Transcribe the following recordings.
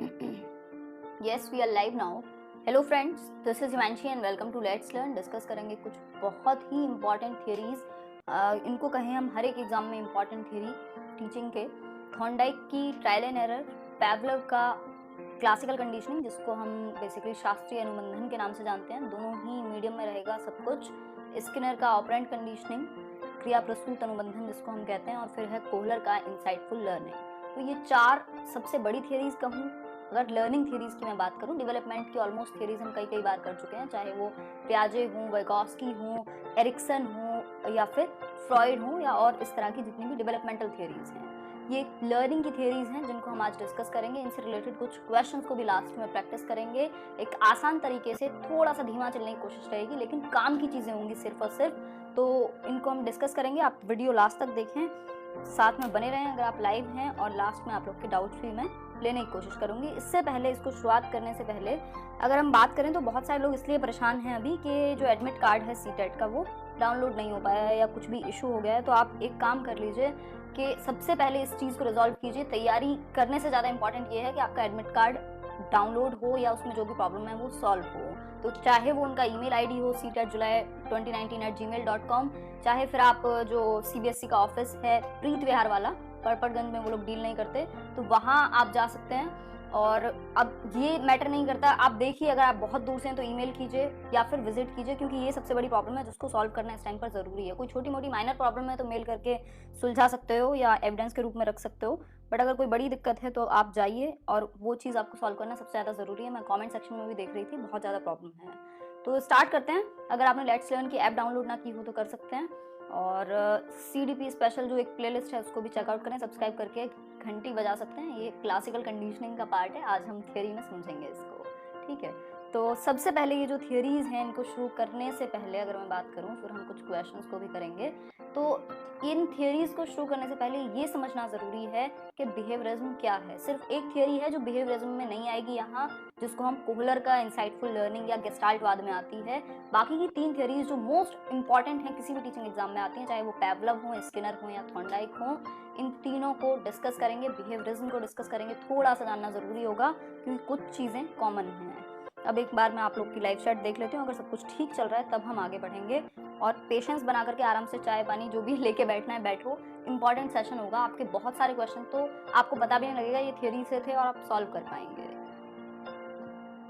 Yes, we are live now. Hello friends, this is Himanshi and welcome to Let's Learn. Discuss करेंगे कुछ बहुत ही important theories, इनको कहें हम हर एक एग्जाम में इम्पॉर्टेंट थियरी टीचिंग के। थॉर्नडाइक की ट्रायल एंड एरर, पैवलोव का क्लासिकल कंडीशनिंग जिसको हम बेसिकली शास्त्रीय अनुबंधन के नाम से जानते हैं, दोनों ही मीडियम में रहेगा सब कुछ। स्किनर का ऑपरेंट कंडीशनिंग, क्रिया प्रसूत अनुबंधन जिसको हम कहते हैं, और फिर है कोहलर का इंसाइटफुल लर्निंग। तो ये चार सबसे बड़ी थियरीज कहूँ। अगर लर्निंग थियरीज की मैं बात करूँ, डेवलपमेंट की ऑलमोस्ट थियरीज हम कई बार कर चुके हैं, चाहे वो पियाजे हों, वाइगोस्की हों, एरिक्सन हो या फिर फ्रॉइड हो या और इस तरह की जितनी भी डेवलपमेंटल थियरीज हैं। ये लर्निंग की थियरीज हैं जिनको हम आज डिस्कस करेंगे। इनसे रिलेटेड कुछ क्वेश्चंस को भी लास्ट में प्रैक्टिस करेंगे। एक आसान तरीके से, थोड़ा सा धीमा चलने की कोशिश रहेगी, लेकिन काम की चीज़ें होंगी सिर्फ और सिर्फ। तो इनको हम डिस्कस करेंगे। आप वीडियो लास्ट तक देखें, साथ में बने रहें अगर आप लाइव हैं, और लास्ट में आप लोग के डाउट्स भी मैं लेने की कोशिश करूंगी। इससे पहले, इसको शुरुआत करने से पहले अगर हम बात करें तो बहुत सारे लोग इसलिए परेशान हैं अभी कि जो एडमिट कार्ड है सीटेट का वो डाउनलोड नहीं हो पाया है या कुछ भी इशू हो गया है। तो आप एक काम कर लीजिए कि सबसे पहले इस चीज़ को रिजॉल्व कीजिए। तैयारी करने से ज़्यादा इंपॉर्टेंट ये है कि आपका एडमिट कार्ड डाउनलोड हो या उसमें जो भी प्रॉब्लम है वो सॉल्व हो। तो चाहे वो उनका ईमेल आईडी हो CTET-July2019@gmail.com, चाहे फिर आप जो CBSE का ऑफिस है प्रीत विहार वाला, पर्पटगंज में वो लोग डील नहीं करते, तो वहाँ आप जा सकते हैं। और अब ये मैटर नहीं करता, आप देखिए अगर आप बहुत दूर से हैं तो ईमेल कीजिए या फिर विजिट कीजिए, क्योंकि ये सबसे बड़ी प्रॉब्लम है जिसको सॉल्व करना इस टाइम पर ज़रूरी है। कोई छोटी मोटी माइनर प्रॉब्लम है तो मेल करके सुलझा सकते हो या एविडेंस के रूप में रख सकते हो, बट अगर कोई बड़ी दिक्कत है तो आप जाइए, और वो चीज़ आपको सॉल्व करना सबसे ज़्यादा ज़रूरी है। मैं कमेंट सेक्शन में भी देख रही थी, बहुत ज़्यादा प्रॉब्लम है। तो स्टार्ट करते हैं। अगर आपने लेट्स लर्न की ऐप डाउनलोड ना की हो तो कर सकते हैं, और CDP स्पेशल जो एक प्लेलिस्ट है उसको भी चेकआउट करें, सब्सक्राइब करके घंटी बजा सकते हैं। ये क्लासिकल कंडीशनिंग का पार्ट है, आज हम थियरी में समझेंगे इसको, ठीक है। तो सबसे पहले ये जो थियरीज हैं इनको शुरू करने से पहले अगर मैं बात करूं, फिर हम कुछ क्वेश्चंस को भी करेंगे। तो इन थियरीज को शुरू करने से पहले ये समझना ज़रूरी है कि बिहेवियरिज्म क्या है। सिर्फ एक थियरी है जो बिहेवियरिज्म में नहीं आएगी यहाँ, जिसको हम कोहलर का इंसाइटफुल लर्निंग या गेस्टाल्टवाद में आती है। बाकी की तीन थियरीज जो मोस्ट इंपॉर्टेंट हैं, किसी भी टीचिंग एग्जाम में आती हैं, चाहे वो पैवलोव हो, स्किनर हो या थॉर्नडाइक हो, इन तीनों को डिस्कस करेंगे। बिहेवियरिज्म को डिस्कस करेंगे, थोड़ा सा जानना ज़रूरी होगा क्योंकि कुछ चीज़ें कॉमन हैं। अब एक बार मैं आप लोग की लाइव चैट देख लेती हूँ, अगर सब कुछ ठीक चल रहा है तब हम आगे बढ़ेंगे। और पेशेंस बना करके आराम से चाय पानी जो भी लेके बैठना है बैठो, इंपॉर्टेंट सेशन होगा। आपके बहुत सारे क्वेश्चन तो आपको पता भी नहीं लगेगा ये थियरी से थे और आप सॉल्व कर पाएंगे।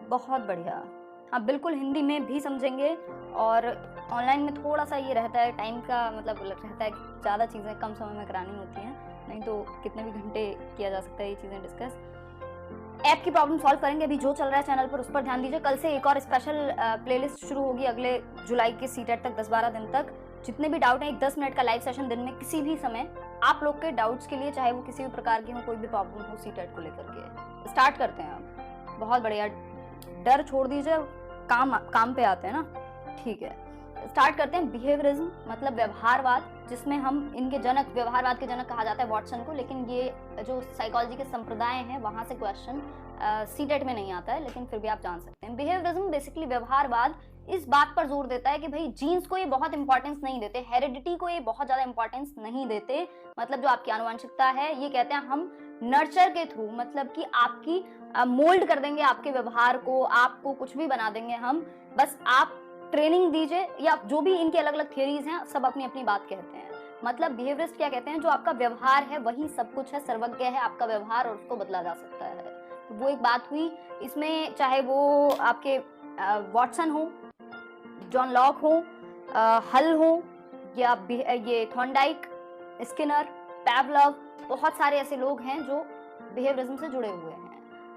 बहुत बढ़िया, आप बिल्कुल हिंदी में भी समझेंगे। और ऑनलाइन में थोड़ा सा ये रहता है टाइम का, मतलब रहता है कि ज़्यादा चीज़ें कम समय में करानी होती हैं, नहीं तो कितने भी घंटे किया जा सकता है ये चीज़ें डिस्कस। ऐप की प्रॉब्लम सॉल्व करेंगे, अभी जो चल रहा है चैनल पर उस पर ध्यान दीजिए। कल से एक और स्पेशल प्लेलिस्ट शुरू होगी अगले जुलाई के सीटेट तक, 10-12 दिन तक। जितने भी डाउट हैं, एक 10 मिनट का लाइव सेशन दिन में किसी भी समय आप लोग के डाउट्स के लिए, चाहे वो किसी भी प्रकार के हो, कोई भी प्रॉब्लम हो सीटेट को लेकर के। स्टार्ट करते हैं अब। बहुत बढ़िया, डर छोड़ दीजिए, काम पे आते हैं ना, ठीक है। स्टार्ट करते हैं। बिहेवियरिज्म मतलब व्यवहारवाद, जिसमें हम इनके जनक, व्यवहारवाद के जनक कहा जाता है वॉटसन को, लेकिन ये जो साइकोलॉजी के संप्रदाय हैं वहाँ से क्वेश्चन सीटेट में नहीं आता है, लेकिन फिर भी आप जान सकते हैं। बिहेवियरिज्म बेसिकली, व्यवहारवाद इस बात पर जोर देता है कि भाई जीन्स को ये बहुत इंपॉर्टेंस नहीं देते, हेरिडिटी को ये बहुत ज़्यादा इंपॉर्टेंस नहीं देते। मतलब जो आपकी आनुवंशिकता है, ये कहते हैं हम नर्चर के थ्रू, मतलब कि आपकी मोल्ड कर देंगे आपके व्यवहार को, आपको कुछ भी बना देंगे हम, बस आप ट्रेनिंग दीजिए। या जो भी इनकी अलग अलग थियरीज हैं, सब अपनी अपनी बात कहते हैं। मतलब बिहेवियरिस्ट क्या कहते हैं, जो आपका व्यवहार है वही सब कुछ है, सर्वज्ञ है आपका व्यवहार और उसको बदला जा सकता है। तो वो एक बात हुई। इसमें चाहे वो आपके वॉटसन हो, जॉन लॉक हो, हल हो, या ये थॉर्नडाइक, स्किनर, पैवलोव, बहुत सारे ऐसे लोग हैं जो बिहेवियरिज्म से जुड़े हुए हैं।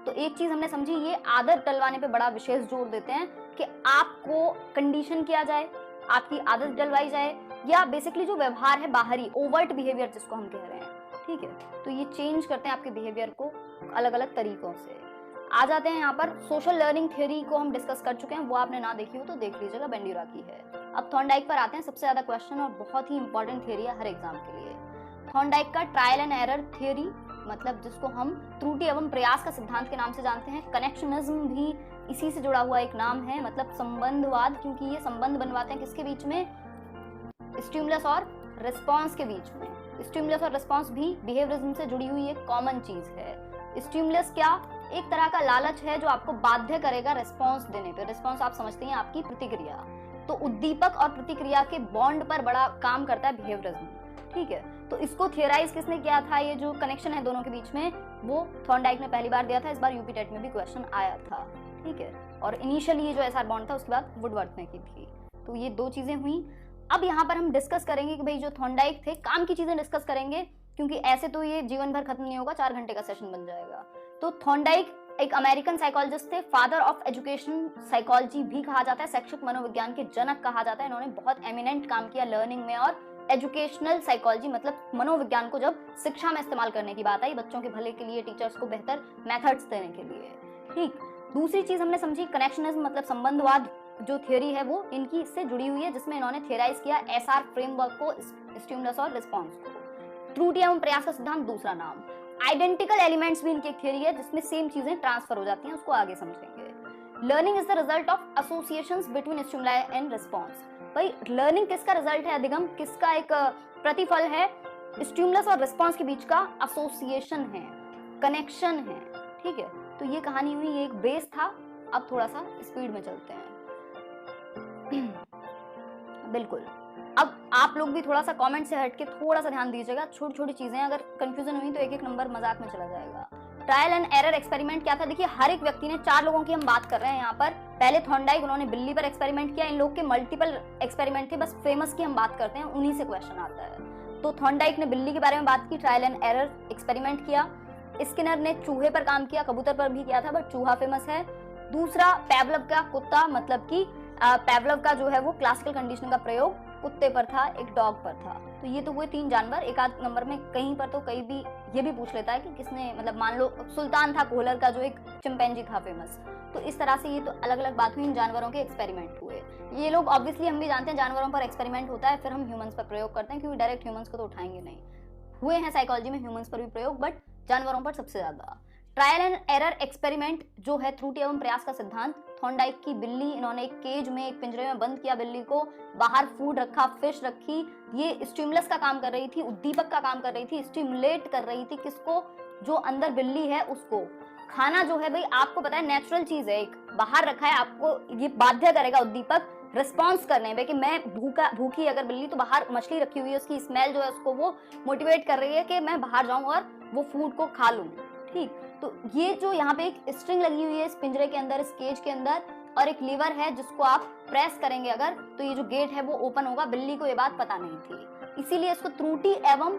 तो एक चीज हमने समझी, ये आदत डलवाने पे बड़ा विशेष जोर देते हैं कि आपको कंडीशन किया जाए, आपकी आदत डलवाई जाए, या बेसिकली जो व्यवहार है बाहरी, ओवर्ट बिहेवियर जिसको हम कह रहे हैं, ठीक है। तो ये चेंज करते हैं आपके बिहेवियर को अलग अलग तरीकों से। आ जाते हैं यहाँ पर। सोशल लर्निंग थ्योरी को हम डिस्कस कर चुके हैं, वो आपने ना देखी हो तो देख लीजिएगा, बेंड्यूरा की है। अब थॉर्नडाइक पर आते हैं, सबसे ज्यादा क्वेश्चन और बहुत ही इंपॉर्टेंट थ्योरी है हर एग्जाम के लिए। थॉर्नडाइक का ट्रायल एंड एरर थ्योरी, मतलब जिसको हम त्रुटि एवं प्रयास का सिद्धांत के नाम से जानते हैं। कनेक्शनिज्म भी इसी से जुड़ा हुआ एक नाम है, मतलब संबंधवाद, क्योंकि ये संबंध बनवाते हैं किसके बीच में, स्टिमुलस और रिस्पॉन्स के बीच में। स्टिमुलस और रिस्पॉन्स भी बिहेवियरिज्म से जुड़ी हुई एक कॉमन चीज है। स्टिमुलस क्या, एक तरह का लालच है जो आपको बाध्य करेगा रिस्पॉन्स देने पे। रिस्पॉन्स आप समझते हैं आपकी प्रतिक्रिया, तो उद्दीपक और प्रतिक्रिया के बॉन्ड पर बड़ा काम करता है बिहेवियरिज्म, ठीक है। तो इसको थियराइज किसने किया था, ये जो कनेक्शन है दोनों के बीच में, वो थॉर्नडाइक ने पहली बार दिया था। इस बार यूपी टेट में भी क्वेश्चन आया था, ठीक है। और इनिशियली ये जो एसआर बॉन्ड था उसके बाद वुडवर्थ ने की थी। तो ये दो चीजें हुई। अब यहाँ पर हम डिस्कस करेंगे कि भाई जो थॉर्नडाइक थे, काम की चीजें डिस्कस करेंगे, क्योंकि ऐसे तो ये जीवन भर खत्म नहीं होगा, 4 घंटे का सेशन बन जाएगा। तो थॉर्नडाइक एक अमेरिकन साइकोलॉजिस्ट थे, फादर ऑफ एजुकेशन साइकोलॉजी भी कहा जाता है, शैक्षिक मनोविज्ञान के जनक कहा जाता है। इन्होंने बहुत एमिनेंट काम किया लर्निंग में, और एजुकेशनल साइकोलॉजी मतलब मनोविज्ञान को जब शिक्षा में इस्तेमाल करने की बात आई, बच्चों के भले के लिए, टीचर्स को बेहतर मेथड्स देने के लिए, ठीक। दूसरी चीज हमने समझी कनेक्शनिज्म मतलब संबंधवाद जो थियोरी है वो इनकी इससे जुड़ी हुई है, जिसमें इन्होंने थियराइज किया एसआर फ्रेमवर्क को, स्टिमुलस और रिस्पॉन्स को। त्रुटि एवं प्रयास का सिद्धांत दूसरा नाम। आइडेंटिकल एलिमेंट्स भी इनकी एक थियोरी है जिसमें सेम चीजें ट्रांसफर हो जाती हैं, उसको आगे समझेंगे। Learning is the result of associations between stimuli and response. भाई लर्निंग किसका रिजल्ट है, अधिगम किसका एक प्रतिफल है, स्टिमुलस और रिस्पॉन्स के बीच का एसोसिएशन है, कनेक्शन है, ठीक है। तो ये कहानी हुई, ये एक बेस था। अब थोड़ा सा स्पीड में चलते हैं। बिल्कुल, अब आप लोग भी थोड़ा सा कमेंट से हट के थोड़ा सा ध्यान दीजिएगा, छोटी छोटी चीजें, अगर कंफ्यूजन हुई तो एक एक नंबर मजाक में चला जाएगा। ट्रायल एंड एरर एक्सपेरिमेंट क्या था, देखिए हर एक व्यक्ति ने, 4 लोगों की हम बात कर रहे हैं यहाँ पर। पहले थॉर्नडाइक, उन्होंने बिल्ली पर एक्सपेरिमेंट किया, इन लोग के मल्टीपल एक्सपेरिमेंट थे, बस फेमस की हम बात करते हैं, उन्हीं से क्वेश्चन आता है। तो थॉर्नडाइक ने बिल्ली के बारे में बात की, ट्रायल एंड एरर एक्सपेरिमेंट किया। स्किनर ने चूहे पर काम किया, कबूतर पर भी किया था बट चूहा फेमस है। दूसरा पैवलव का कुत्ता, मतलब कि पैवलव का जो है वो क्लासिकल कंडीशनिंग का प्रयोग कुत्ते पर था, एक डॉग पर था। तो ये तो हुए 3 जानवर। एक आध नंबर में कहीं पर तो कहीं भी ये भी पूछ लेता है कि किसने, मतलब मान लो सुल्तान था कोहलर का जो एक चिंपैंजी था फेमस। तो इस तरह से ये तो अलग अलग बात हुई, इन जानवरों के एक्सपेरिमेंट हुए। ये लोग ऑब्वियसली हम भी जानते हैं जानवरों पर एक्सपेरिमेंट होता है, फिर हम ह्यूमंस पर प्रयोग करते हैं, क्योंकि डायरेक्ट ह्यूमंस को तो उठाएंगे नहीं। हुए हैं साइकोलॉजी में ह्यूमंस पर भी प्रयोग, बट जानवरों पर सबसे ज्यादा। ट्रायल एंड एरर एक्सपेरिमेंट जो है त्रुटि एवं प्रयास का सिद्धांत। थॉर्नडाइक की बिल्ली, इन्होंने एक केज में, एक पिंजरे में बंद किया बिल्ली को, बाहर फूड रखा, फिश रखी, ये स्टिमुलस का काम कर रही थी, उद्दीपक का काम कर रही थी, स्टिमुलेट कर रही थी किसको, जो अंदर बिल्ली है उसको। खाना जो है भाई आपको पता है नेचुरल चीज है, एक बाहर रखा है, आपको ये बाध्य करेगा उद्दीपक रिस्पॉन्स करने में कि मैं भूखी अगर बिल्ली, तो बाहर मछली रखी हुई है, उसकी स्मेल जो है उसको वो मोटिवेट कर रही है कि मैं बाहर जाऊं और वो फूड को खा लूं, ठीक। तो ये जो यहाँ पे एक स्ट्रिंग लगी हुई है इस पिंजरे के अंदर, इस केज के अंदर, और एक लीवर है जिसको आप प्रेस करेंगे अगर, तो ये जो गेट है वो ओपन होगा। बिल्ली को ये बात पता नहीं थी, इसीलिए इसको त्रुटि एवं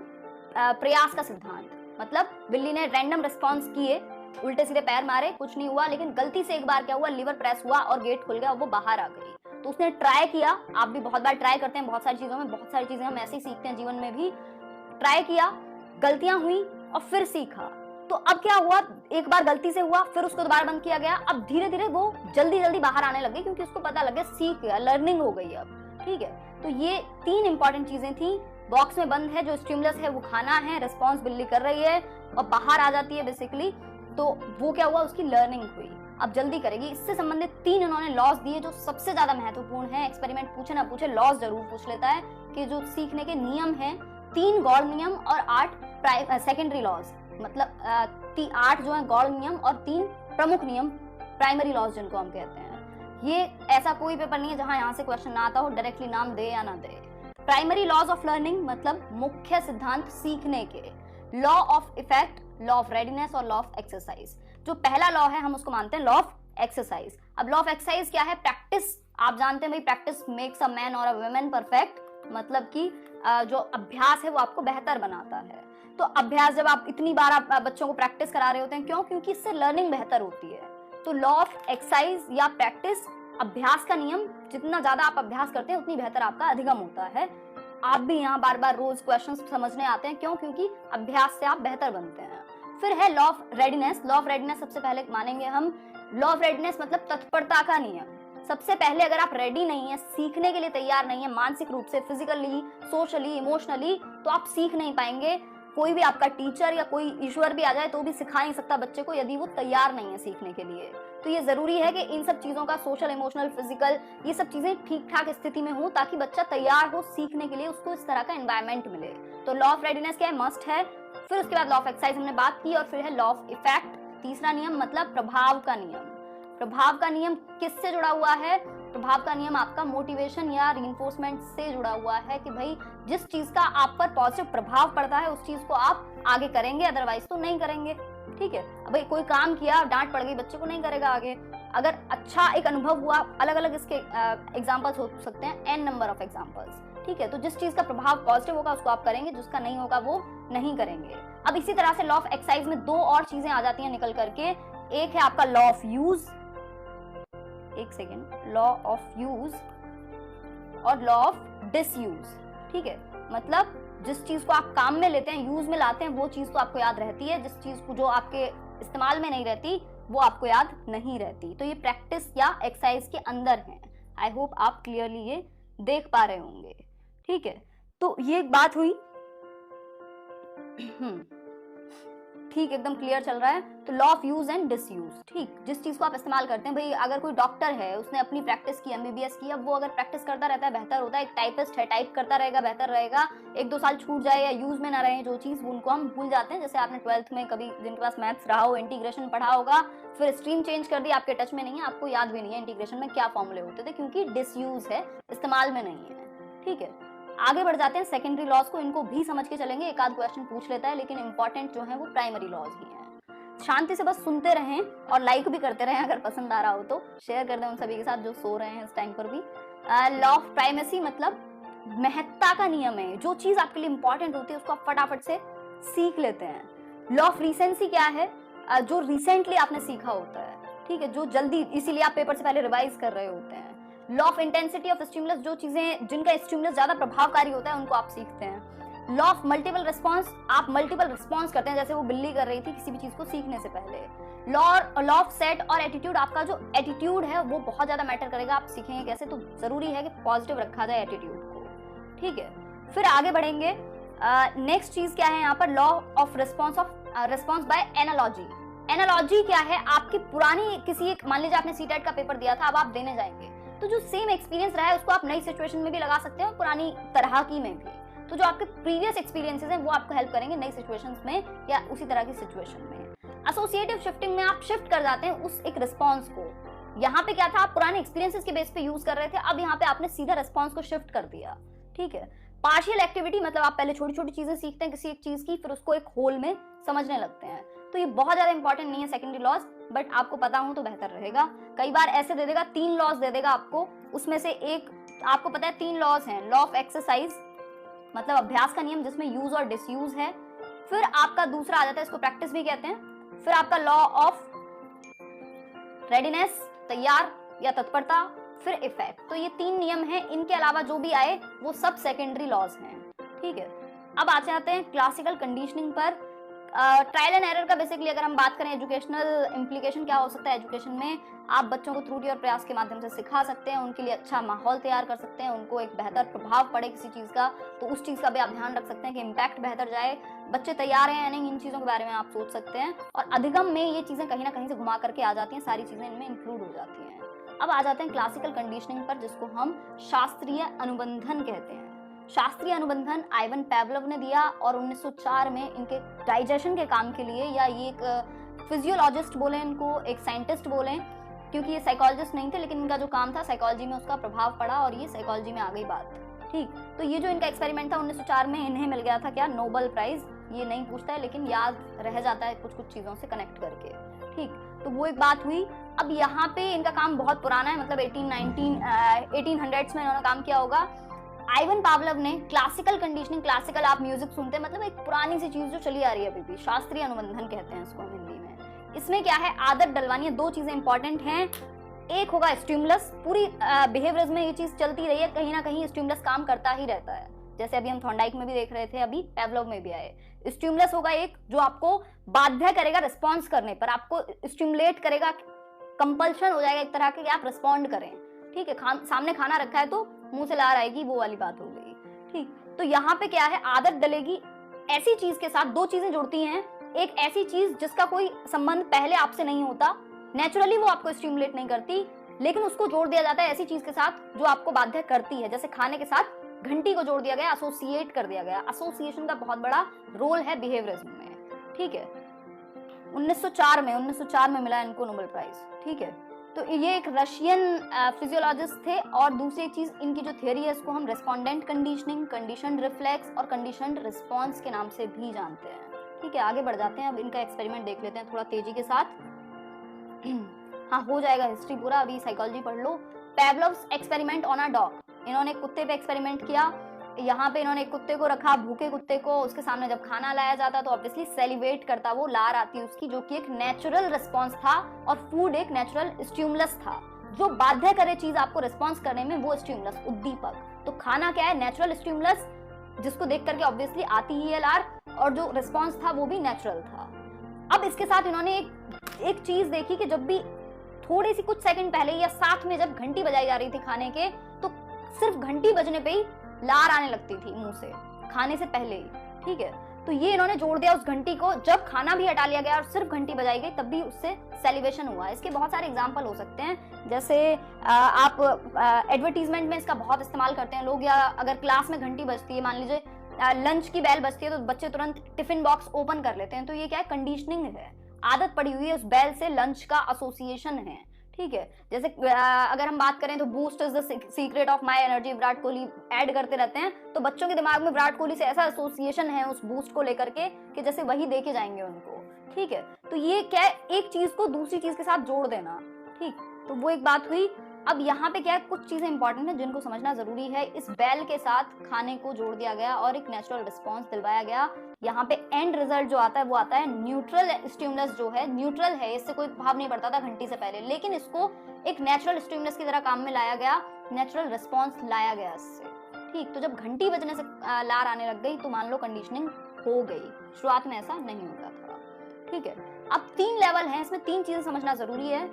प्रयास का सिद्धांत, मतलब बिल्ली ने रैंडम रिस्पॉन्स किए, उल्टे सीधे पैर मारे, कुछ नहीं हुआ, लेकिन गलती से एक बार क्या हुआ, लीवर प्रेस हुआ और गेट खुल गया और वो बाहर आ गई। तो उसने ट्राई किया, आप भी बहुत बार ट्राई करते हैं बहुत सारी चीजों में, बहुत सारी चीजें हम ऐसे ही सीखते हैं जीवन में भी। ट्राई किया, गलतियां हुई और फिर सीखा। तो अब क्या हुआ, एक बार गलती से हुआ, फिर उसको दोबारा बंद किया गया, अब धीरे धीरे वो जल्दी जल्दी बाहर आने लगी, क्योंकि उसको पता लग गया, सीख गया, लर्निंग हो गई अब, ठीक है। तो ये 3 इंपॉर्टेंट चीजें थी। बॉक्स में बंद है, जो स्टिमुलस है वो खाना है, रिस्पॉन्स बिल्ली कर रही है और बाहर आ जाती है बेसिकली, तो वो क्या हुआ, उसकी लर्निंग हुई। अब जल्दी करेगी। इससे संबंधित 3 इन्होंने लॉस दिए जो सबसे ज्यादा महत्वपूर्ण है। एक्सपेरिमेंट पूछे ना पूछे लॉस जरूर पूछ लेता है कि जो सीखने के नियम हैं, 3 गौड़ नियम और 8 सेकेंडरी लॉज, मतलब 8 जो है गौड़ नियम और 3 प्रमुख नियम, प्राइमरी लॉज जिनको हम कहते हैं। ये ऐसा कोई पेपर नहीं है जहां यहाँ से क्वेश्चन ना आता हो, डायरेक्टली नाम दे या ना दे। प्राइमरी लॉज ऑफ लर्निंग मतलब मुख्य सिद्धांत सीखने के, law of effect, law of readiness और लॉ ऑफ एक्सरसाइज। जो पहला लॉ है हम उसको मानते हैं लॉ ऑफ एक्सरसाइज। अब लॉ ऑफ एक्सरसाइज क्या है, प्रैक्टिस। आप जानते हैं भाई प्रैक्टिस मेक्स अ मैन और अ वुमन परफेक्ट, मतलब कि जो अभ्यास है वो आपको बेहतर बनाता है। तो अभ्यास जब आप इतनी बार आप बच्चों को प्रैक्टिस करा रहे होते हैं, क्यों, क्योंकि इससे लर्निंग बेहतर होती है। तो लॉ ऑफ एक्सरसाइज या प्रैक्टिस, अभ्यास का नियम, जितना ज्यादा आप अभ्यास करते हैं उतनी बेहतर आपका अधिगम होता है। आप भी यहाँ बार बार रोज क्वेश्चन समझने आते हैं, क्यों, क्योंकि अभ्यास से आप बेहतर बनते हैं। फिर है law of readiness. Law of readiness सबसे पहले मानेंगे हम, लॉ ऑफ रेडीनेस मतलब तत्परता का नियम। सबसे पहले अगर आप रेडी नहीं है, सीखने के लिए तैयार नहीं है, मानसिक रूप से, फिजिकली, सोशली, इमोशनली, तो आप सीख नहीं पाएंगे। कोई भी आपका टीचर या कोई ईश्वर भी आ जाए तो भी सिखा नहीं सकता बच्चे को यदि वो तैयार नहीं है सीखने के लिए। तो ये जरूरी है कि इन सब चीजों का, सोशल, इमोशनल, फिजिकल, ये सब चीजें ठीक ठाक स्थिति में हो ताकि बच्चा तैयार हो सीखने के लिए, उसको इस तरह का एनवायरनमेंट मिले। तो लॉ ऑफ रेडीनेस क्या है, मस्ट है। फिर उसके बाद लॉ ऑफ एक्सरसाइज हमने बात की, और फिर है लॉ ऑफ इफेक्ट, तीसरा नियम मतलब प्रभाव का नियम। प्रभाव का नियम किससे जुड़ा हुआ है? प्रभाव का नियम आपका मोटिवेशन या रिइंफोर्समेंट से जुड़ा हुआ है कि भाई जिस चीज का आप पर पॉजिटिव प्रभाव पड़ता है उस चीज को आप आगे करेंगे, अदरवाइज तो नहीं करेंगे। ठीक है, अब भाई कोई काम किया, डांट पड़ गई, बच्चे को नहीं करेगा आगे। अगर अच्छा एक अनुभव हुआ, अलग अलग इसके एग्जांपल्स हो सकते हैं, एन नंबर ऑफ एग्जांपल्स। ठीक है, तो जिस चीज का प्रभाव पॉजिटिव होगा उसको आप करेंगे, जिसका नहीं होगा वो नहीं करेंगे। अब इसी तरह से लॉ ऑफ एक्सरसाइज में दो और चीजें आ जाती हैं निकल करके। एक है आपका लॉ ऑफ यूज, एक सेकेंड, लॉ ऑफ यूज और लॉ ऑफ डिसयूज। ठीक है, मतलब जिस चीज को आप काम में लेते हैं, यूज में लाते हैं, वो चीज तो आपको याद रहती है, जिस चीज को जो आपके इस्तेमाल में नहीं रहती वो आपको याद नहीं रहती। तो ये प्रैक्टिस या एक्सरसाइज के अंदर है। आई होप आप क्लियरली ये देख पा रहे होंगे। ठीक है, तो ये एक बात हुई। ठीक, एकदम क्लियर चल रहा है। तो law of use and disuse, ठीक, जिस चीज को आप इस्तेमाल करते हैं, भाई अगर कोई डॉक्टर है, उसने अपनी प्रैक्टिस की, एमबीबीएस की, अब वो अगर प्रैक्टिस करता रहता है बेहतर होता है। एक टाइपिस्ट है, टाइप करता रहेगा बेहतर रहेगा। एक दो साल छूट जाए या यूज में ना रहे जो चीज, उनको हम भूल जाते हैं। जैसे आपने 12th में कभी जिनके पास मैथ्स रहा हो, इंटीग्रेशन पढ़ा होगा, फिर स्ट्रीम चेंज कर दी, आपके टच में नहीं है, आपको याद भी नहीं है इंटीग्रेशन में क्या फॉर्मूले होते थे, क्योंकि डिसयूज है, इस्तेमाल में नहीं है। ठीक है, आगे बढ़ जाते हैं सेकेंडरी लॉज को, इनको भी समझ के चलेंगे। एक आध क्वेश्चन पूछ लेता है, लेकिन इंपॉर्टेंट जो है वो प्राइमरी लॉज ही है। शांति से बस सुनते रहें और लाइक भी करते रहें, अगर पसंद आ रहा हो तो शेयर कर दें उन सभी के साथ जो सो रहे हैं इस टाइम पर भी। लॉ ऑफ प्राइमेसी मतलब महत्ता का नियम है, जो चीज आपके लिए इंपॉर्टेंट होती है उसको आप फटाफट से सीख लेते हैं। लॉ ऑफ रिसेंसी क्या है? जो रिसेंटली आपने सीखा होता है। ठीक है, जो जल्दी, इसीलिए आप पेपर से पहले रिवाइज कर रहे होते हैं। Law of intensity of stimulus, जो चीजें जिनका स्टिमुलस ज्यादा प्रभावकारी होता है उनको आप सीखते हैं। लॉ ऑफ मल्टीपल रिस्पॉन्स, आप मल्टीपल रिस्पॉन्स करते हैं, जैसे वो बिल्ली कर रही थी किसी भी चीज को सीखने से पहले। लॉ ऑफ सेट और एटीट्यूड, आपका जो एटीट्यूड है वो बहुत ज्यादा मैटर करेगा, आप सीखेंगे कैसे, तो जरूरी है कि पॉजिटिव रखा जाए एटीट्यूड को। ठीक है, फिर आगे बढ़ेंगे। नेक्स्ट चीज क्या है यहाँ पर? Law of response by analogy. Analogy क्या है? आपकी पुरानी किसी एक, मान लीजिए आपने सीटेट का पेपर दिया था, अब आप देने जाएंगे, तो जो सेम एक्सपीरियंस रहा है उसको आप नई सिचुएशन में भी लगा सकते हैं, पुरानी तरह की में भी। तो जो आपके प्रीवियस एक्सपीरियंसेस हैं वो आपको हेल्प करेंगे नई सिचुएशंस में या उसी तरह की सिचुएशन में। एसोसिएटिव शिफ्टिंग में आप शिफ्ट कर जाते हैं उस एक रिस्पॉन्स को। यहाँ पे क्या था, आप पुराने एक्सपीरियंसेस के बेस पे यूज कर रहे थे, अब यहाँ पे आपने सीधा रिस्पॉन्स को शिफ्ट कर दिया। ठीक है, पार्शियल एक्टिविटी मतलब आप पहले छोटी छोटी चीजें सीखते हैं किसी एक चीज की, फिर उसको एक होल में समझने लगते हैं। तो ये बहुत ज्यादा इंपॉर्टेंट नहीं है सेकेंडरी लॉज, बट आपको पता हो तो बेहतर रहेगा। कई बार ऐसे दे देगा 3 लॉज दे देगा आपको, उसमें से एक आपको पता है 3 लॉज हैं। लॉ ऑफ एक्सरसाइज मतलब अभ्यास का नियम, जिसमें यूज और डिसयूज है। फिर आपका दूसरा आ जाता है, इसको प्रैक्टिस भी कहते हैं। फिर आपका लॉ ऑफ रेडीनेस, तैयार या तत्परता, फिर इफेक्ट। तो ये 3 नियम हैं, इनके अलावा जो भी आए वो सब सेकेंडरी लॉज हैं। ठीक है, अब आ जाते हैं क्लासिकल कंडीशनिंग पर। ट्रायल एंड एरर का बेसिकली अगर हम बात करें, एजुकेशनल इम्प्लीकेशन क्या हो सकता है एजुकेशन में, आप बच्चों को त्रुटि और प्रयास के माध्यम से सिखा सकते हैं, उनके लिए अच्छा माहौल तैयार कर सकते हैं, उनको एक बेहतर प्रभाव पड़े किसी चीज़ का, तो उस चीज़ का भी आप ध्यान रख सकते हैं कि इम्पैक्ट बेहतर जाए, बच्चे तैयार हैं या नहीं, इन चीज़ों के बारे में आप सोच सकते हैं। और अधिगम में ये चीज़ें कहीं ना कहीं से घुमा करके आ जाती हैं, सारी चीज़ें इनमें इंक्लूड हो जाती हैं। अब आ जाते हैं क्लासिकल कंडीशनिंग पर, जिसको हम शास्त्रीय अनुबंधन कहते हैं। शास्त्रीय अनुबंधन आइवन पैवलोव ने दिया, और 1904 में इनके डाइजेशन के काम के लिए, या ये एक फिजियोलॉजिस्ट बोले इनको, एक साइंटिस्ट बोले, क्योंकि ये साइकोलॉजिस्ट नहीं थे, लेकिन इनका जो काम था साइकोलॉजी में उसका प्रभाव पड़ा और ये साइकोलॉजी में आ गई बात। ठीक, तो ये जो इनका एक्सपेरिमेंट था 1904 में, इन्हें मिल गया था क्या, नोबेल प्राइज। ये नहीं पूछता है लेकिन याद रह जाता है कुछ कुछ चीज़ों से कनेक्ट करके। ठीक, तो वो एक बात हुई। अब यहाँ पे इनका काम बहुत पुराना है, मतलब 1800s में इन्होंने काम किया होगा। आइवन पावलोव ने क्लासिकल कंडीशनिंग, क्लासिकल आप म्यूजिक सुनते हैं, मतलब एक पुरानी सी चीज जो चली आ रही है अभी भी, शास्त्रीय अनुबंधन कहते हैं इसको हिंदी में। इसमें क्या है, आदत डलवानी है। 2 चीजें इंपॉर्टेंट हैं, एक होगा स्टिमुलस, पूरी बिहेवियर्स में ये चीज चलती रही है, कहीं ना कहीं स्टिमुलस काम करता ही रहता है, जैसे अभी हम थॉर्नडाइक में भी देख रहे थे, अभी पैवलोव में भी आए। स्टिमुलस होगा एक जो आपको बाध्य करेगा रिस्पॉन्स करने पर, आपको स्टिमुलेट करेगा, कंपल्शन हो जाएगा एक तरह के कि आप रिस्पॉन्ड करें। ठीक है, सामने खाना रखा है तो मुंह से लार आएगी, वो वाली बात हो गई। ठीक, तो यहाँ पे क्या है, आदत डलेगी ऐसी चीज के साथ। 2 चीजें जुड़ती हैं, एक ऐसी चीज जिसका कोई संबंध पहले आपसे नहीं होता, नेचुरली वो आपको स्टिमुलेट नहीं करती, लेकिन उसको जोड़ दिया जाता है ऐसी चीज के साथ जो आपको बाध्य करती है, जैसे खाने के साथ घंटी को जोड़ दिया गया, एसोसिएट कर दिया गया। एसोसिएशन का बहुत बड़ा रोल है बिहेवियरिज्म में, ठीक है। 1904 में मिला इनको नोबेल प्राइज, ठीक है। तो ये एक रशियन फिजियोलॉजिस्ट थे। और दूसरी चीज इनकी जो थियरी है इसको हम रेस्पोंडेंट कंडीशनिंग, कंडीशनड रिफ्लेक्स और कंडीशनड रिस्पॉन्स के नाम से भी जानते हैं, ठीक है। आगे बढ़ जाते हैं, अब इनका एक्सपेरिमेंट देख लेते हैं थोड़ा तेजी के साथ। हाँ, हो जाएगा हिस्ट्री पूरा, अभी साइकोलॉजी पढ़ लो। पेवलोव्स एक्सपेरिमेंट ऑन अ डॉग, इन्होंने कुत्ते पे एक्सपेरिमेंट किया। यहाँ पे इन्होंने एक कुत्ते को रखा, भूखे कुत्ते को, उसके सामने जब खाना लाया जाता तो ऑब्वियसली सेलिब्रेट करता, वो लार आती उसकी, जो कि एक नेचुरल रिस्पॉन्स था। और फूड एक नेचुरल स्टिमुलस था, जो बाध्य करे चीज आपको रिस्पॉन्स करने में, वो स्टिमुलस, उद्दीपक। तो खाना क्या है? नेचुरल स्टिमुलस, जिसको देख करके ऑब्वियसली आती ही है लार, और जो रिस्पॉन्स था वो भी नेचुरल था। अब इसके साथ इन्होंने एक चीज देखी कि जब भी थोड़ी सी कुछ सेकंड पहले या साथ में जब घंटी बजाई जा रही थी खाने के, तो सिर्फ घंटी बजने पे ही लार आने लगती थी मुंह से, खाने से पहले ही, ठीक है। तो ये इन्होंने जोड़ दिया उस घंटी को, जब खाना भी हटा लिया गया और सिर्फ घंटी बजाई गई तब भी उससे सेलिब्रेशन हुआ। इसके बहुत सारे एग्जांपल हो सकते हैं, जैसे आप एडवर्टीजमेंट में इसका बहुत इस्तेमाल करते हैं लोग, या अगर क्लास में घंटी बजती है, मान लीजिए लंच की बेल बजती है, तो बच्चे तुरंत टिफिन बॉक्स ओपन कर लेते हैं। तो ये क्या है? कंडीशनिंग है, आदत पड़ी हुई है, उस बेल से लंच का एसोसिएशन है, ठीक है। जैसे अगर हम बात करें तो boost is the secret of my energy, Virat Kohli add करते रहते हैं, तो बच्चों के दिमाग में विराट कोहली से ऐसा एसोसिएशन है उस बूस्ट को लेकर के कि जैसे वही देके जाएंगे उनको, ठीक है। तो ये क्या है? एक चीज को दूसरी चीज के साथ जोड़ देना, ठीक। तो वो एक बात हुई। अब यहाँ पे क्या है, कुछ चीजें इंपॉर्टेंट है जिनको समझना जरूरी है। इस बेल के साथ खाने को जोड़ दिया गया और एक नेचुरल रिस्पॉन्स दिलवाया गया। यहाँ पे एंड रिजल्ट जो आता है वो आता है न्यूट्रल स्टिमुलस, जो है न्यूट्रल है, इससे कोई प्रभाव नहीं पड़ता था घंटी से पहले, लेकिन इसको एक नेचुरल स्टिमुलस की तरह काम में लाया गया, नेचुरल रिस्पॉन्स लाया गया इससे, ठीक। तो जब घंटी बजने से लार आने लग गई तो मान लो कंडीशनिंग हो गई, शुरुआत में ऐसा नहीं होता था, ठीक है। अब 3 लेवल हैं, इसमें 3 चीजें समझना जरूरी है।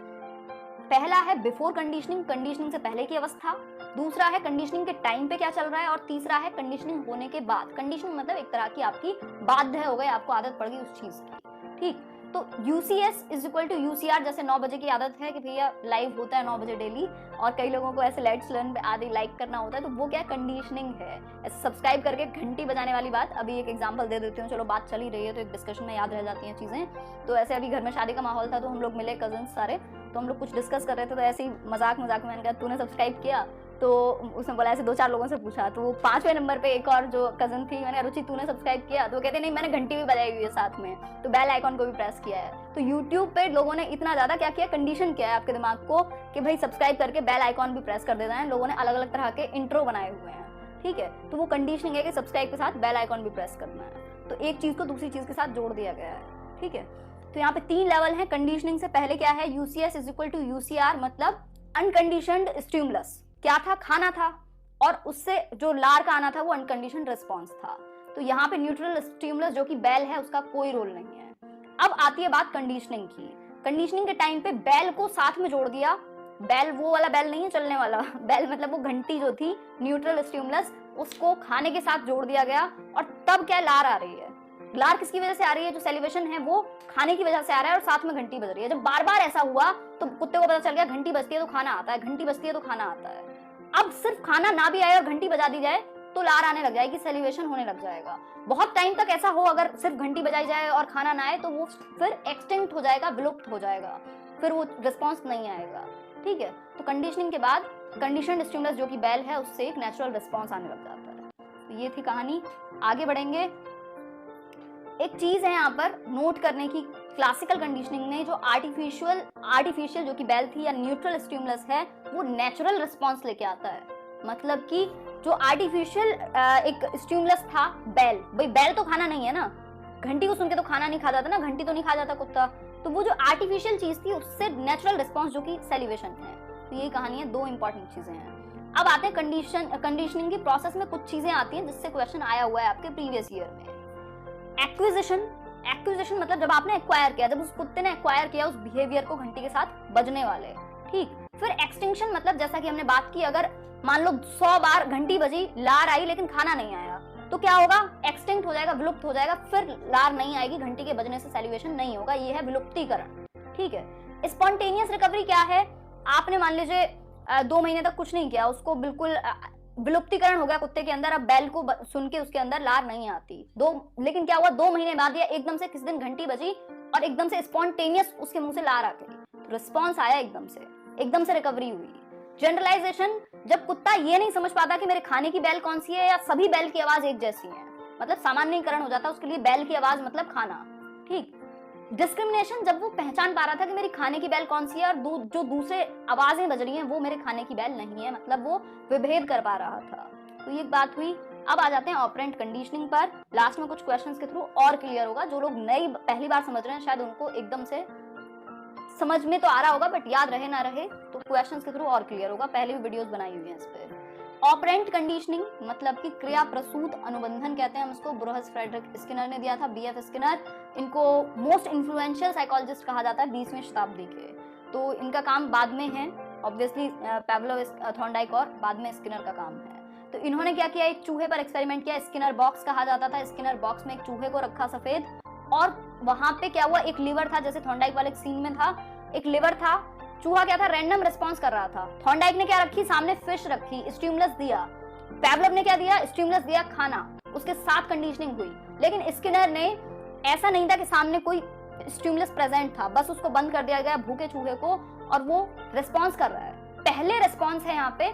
पहला है बिफोर कंडीशनिंग, कंडीशनिंग से पहले की अवस्था। दूसरा है कंडीशनिंग के टाइम पे क्या चल रहा है, और तीसरा है कंडीशनिंग होने के बाद। कंडीशनिंग मतलब एक तरह की आपकी बाध्य हो गई, आपको आदत पड़ गई उस चीज की, ठीक। तो UCS is equal to UCR, जैसे 9 बजे की आदत है कि भैया लाइव होता है 9 बजे डेली, और कई लोगों को ऐसे लेट्स लर्न पे आदि लाइक करना होता है, तो वो क्या कंडीशनिंग है। ऐसे सब्सक्राइब करके घंटी बजाने वाली बात, अभी एक एग्जांपल दे देती हूँ, चलो बात चल ही रही है तो एक डिस्कशन में याद रह जाती हैं चीजें। तो ऐसे अभी घर में शादी का माहौल था, तो हम लोग मिले कजन्स सारे, तो हम लोग कुछ डिस्कस कर रहे थे, तो ऐसे ही मजाक में मैंने कहा तूने सब्सक्राइब किया, तो उसने बोला, ऐसे 2-4 लोगों से पूछा, तो वो 5वें नंबर पे एक और जो कजन थी, मैंने रुचि तूने सब्सक्राइब किया, तो कहते नहीं मैंने घंटी भी बजाई हुई है साथ में, तो बेल आइकॉन को भी प्रेस किया है। तो यूट्यूब पे लोगों ने इतना ज्यादा क्या किया, कंडीशन किया है आपके दिमाग को कि भाई सब्सक्राइब करके बेल आइकॉन भी प्रेस कर देना है। लोगों ने अलग अलग तरह के इंट्रो बनाए हुए हैं, ठीक है। तो वो कंडीशनिंग है कि सब्सक्राइब के साथ बेल आइकॉन भी प्रेस करना है, तो एक चीज को दूसरी चीज के साथ जोड़ दिया गया है, ठीक है। तो यहाँ पे 3 लेवल है। कंडीशनिंग से पहले क्या है, UCS is equal to UCR, मतलब अनकंडीशनड स्टिमुलस, क्या था? खाना था, और उससे जो लार का आना था वो अनकंडीशनड रिस्पॉन्स था। तो यहाँ पे न्यूट्रल स्टिमुलस जो कि बेल है उसका कोई रोल नहीं है। अब आती है बात कंडीशनिंग की। कंडीशनिंग के टाइम पे बेल को साथ में जोड़ दिया। बेल वो वाला बेल नहीं है चलने वाला बेल, मतलब वो घंटी जो थी, न्यूट्रल स्टिमुलस, उसको खाने के साथ जोड़ दिया गया, और तब क्या लार आ रही है। लार किसकी वजह से आ रही है? जो सेलिब्रेशन है वो खाने की वजह से आ रहा है, और साथ में घंटी बज रही है। जब बार बार ऐसा हुआ तो कुत्ते को पता चल गया घंटी बजती है तो खाना आता है, घंटी बजती है तो खाना आता है। अब सिर्फ खाना ना भी आए और घंटी बजा दी जाए तो लार आने लग जाएगी, सेलिब्रेशन होने लग जाएगा। बहुत टाइम तक ऐसा हो, अगर सिर्फ घंटी बजाई जाए और खाना ना आए तो वो फिर एक्सटिंक्ट हो जाएगा, विलुप्त हो जाएगा, फिर वो रिस्पॉन्स नहीं आएगा, ठीक है। तो कंडीशनिंग के बाद कंडीशनड स्टिमुलस जो कि बेल है उससे एक नेचुरल रिस्पॉन्स आने लग जाता है। तो ये थी कहानी, आगे बढ़ेंगे। एक चीज है यहाँ पर नोट करने की, क्लासिकल कंडीशनिंग में जो आर्टिफिशियल जो कि बेल थी या न्यूट्रल स्टिमुलस है, वो नेचुरल रिस्पॉन्स लेके आता है। मतलब कि जो आर्टिफिशियल एक स्टिमुलस था बेल, भाई बेल तो खाना नहीं है ना, घंटी को सुन के तो खाना नहीं खा जाता ना, घंटी तो नहीं खा जाता कुत्ता, तो वो जो आर्टिफिशियल चीज थी उससे नेचुरल रिस्पॉन्स जो कि सेलिब्रेशन है। तो ये कहानी है, 2 इंपॉर्टेंट चीजें हैं। अब आते हैं कंडीशनिंग की प्रोसेस में कुछ चीजें आती हैं जिससे क्वेश्चन आया हुआ है आपके प्रीवियस ईयर में। एक्विजिशन मतलब जब आपने एक्वायर किया, जब उस कुत्ते ने एक्वायर किया उस बिहेवियर को घंटी के साथ बजने वाले, ठीक। फिर एक्सटिंक्शन मतलब जैसा कि हमने बात की, अगर मान लो 100 बार घंटी बजी, लार आई लेकिन खाना नहीं आया, तो क्या होगा? एक्सटिंक्ट हो जाएगा, विलुप्त हो जाएगा, फिर लार नहीं आएगी, घंटी के बजने से सेलिब्रेशन नहीं होगा, ये है विलुप्तीकरण, ठीक है। स्पॉन्टेनियस रिकवरी क्या है? आपने मान लीजिए 2 महीने तक कुछ नहीं किया, उसको बिल्कुल विलुप्तीकरण हो गया कुत्ते के अंदर, अब बैल को सुन के उसके अंदर लार नहीं आती। लेकिन क्या हुआ, 2 महीने बाद या एकदम से किसी दिन घंटी बजी और एकदम से स्पॉन्टेनियस उसके मुंह से लार आ गई, तो रिस्पॉन्स आया, एकदम से रिकवरी हुई। जनरलाइजेशन, जब कुत्ता ये नहीं समझ पाता कि मेरे खाने की बैल कौन सी है या सभी बैल की आवाज एक जैसी है, मतलब सामान्यीकरण हो जाता है उसके लिए, बैल की आवाज मतलब खाना। ठीक। डिस्क्रिमिनेशन, जब वो पहचान पा रहा था कि मेरी खाने की बैल कौन सी है और जो दूसरे आवाजें बज रही हैं वो मेरे खाने की बैल नहीं है, मतलब वो विभेद कर पा रहा था। तो ये बात हुई। अब आ जाते हैं ऑपरेंट कंडीशनिंग पर। लास्ट में कुछ क्वेश्चंस के थ्रू और क्लियर होगा। जो लोग पहली बार समझ रहे हैं शायद उनको एकदम से समझ में तो आ रहा होगा, बट याद रहे ना रहे तो क्वेश्चंस के थ्रू और क्लियर होगा। पहले भी वीडियोस बनाई हुई हैं इस पे। ऑपरेंट कंडीशनिंग मतलब कि क्रिया प्रसूत अनुबंधन कहते हैं हम इसको। ब्रूहस फ्रेडरिक स्किनर ने दिया था, बीएफ स्किनर। इनको मोस्ट इन्फ्लुएंशियल साइकोलॉजिस्ट कहा जाता है 20वीं शताब्दी के। तो इनका काम बाद में है, ऑब्वियसली पाव्लोव, थॉर्नडाइक और बाद में स्किनर का काम है। तो इन्होंने क्या किया, एक चूहे पर एक्सपेरिमेंट किया, स्किनर बॉक्स कहा जाता था। स्किनर बॉक्स में एक चूहे को रखा सफेद, और वहां पे क्या हुआ, एक लीवर था, जैसे थॉर्नडाइक वाले सीन में था, एक लीवर था। चूहा क्या था, रैंडम रिस्पॉन्स कर रहा था। थॉर्नडाइक ने क्या रखी, सामने फिश रखी, स्टिमुलस दिया। पाव्लोव ने क्या दिया, स्टिमुलस दिया, खाना। उसके साथ कंडीशनिंग हुई। लेकिन स्किनर ने ऐसा नहीं था कि सामने कोई स्टिमुलस प्रेजेंट था, बस उसको बंद कर दिया गया भूखे चूहे को और वो रिस्पॉन्स कर रहा है। पहले रिस्पॉन्स है यहाँ पे,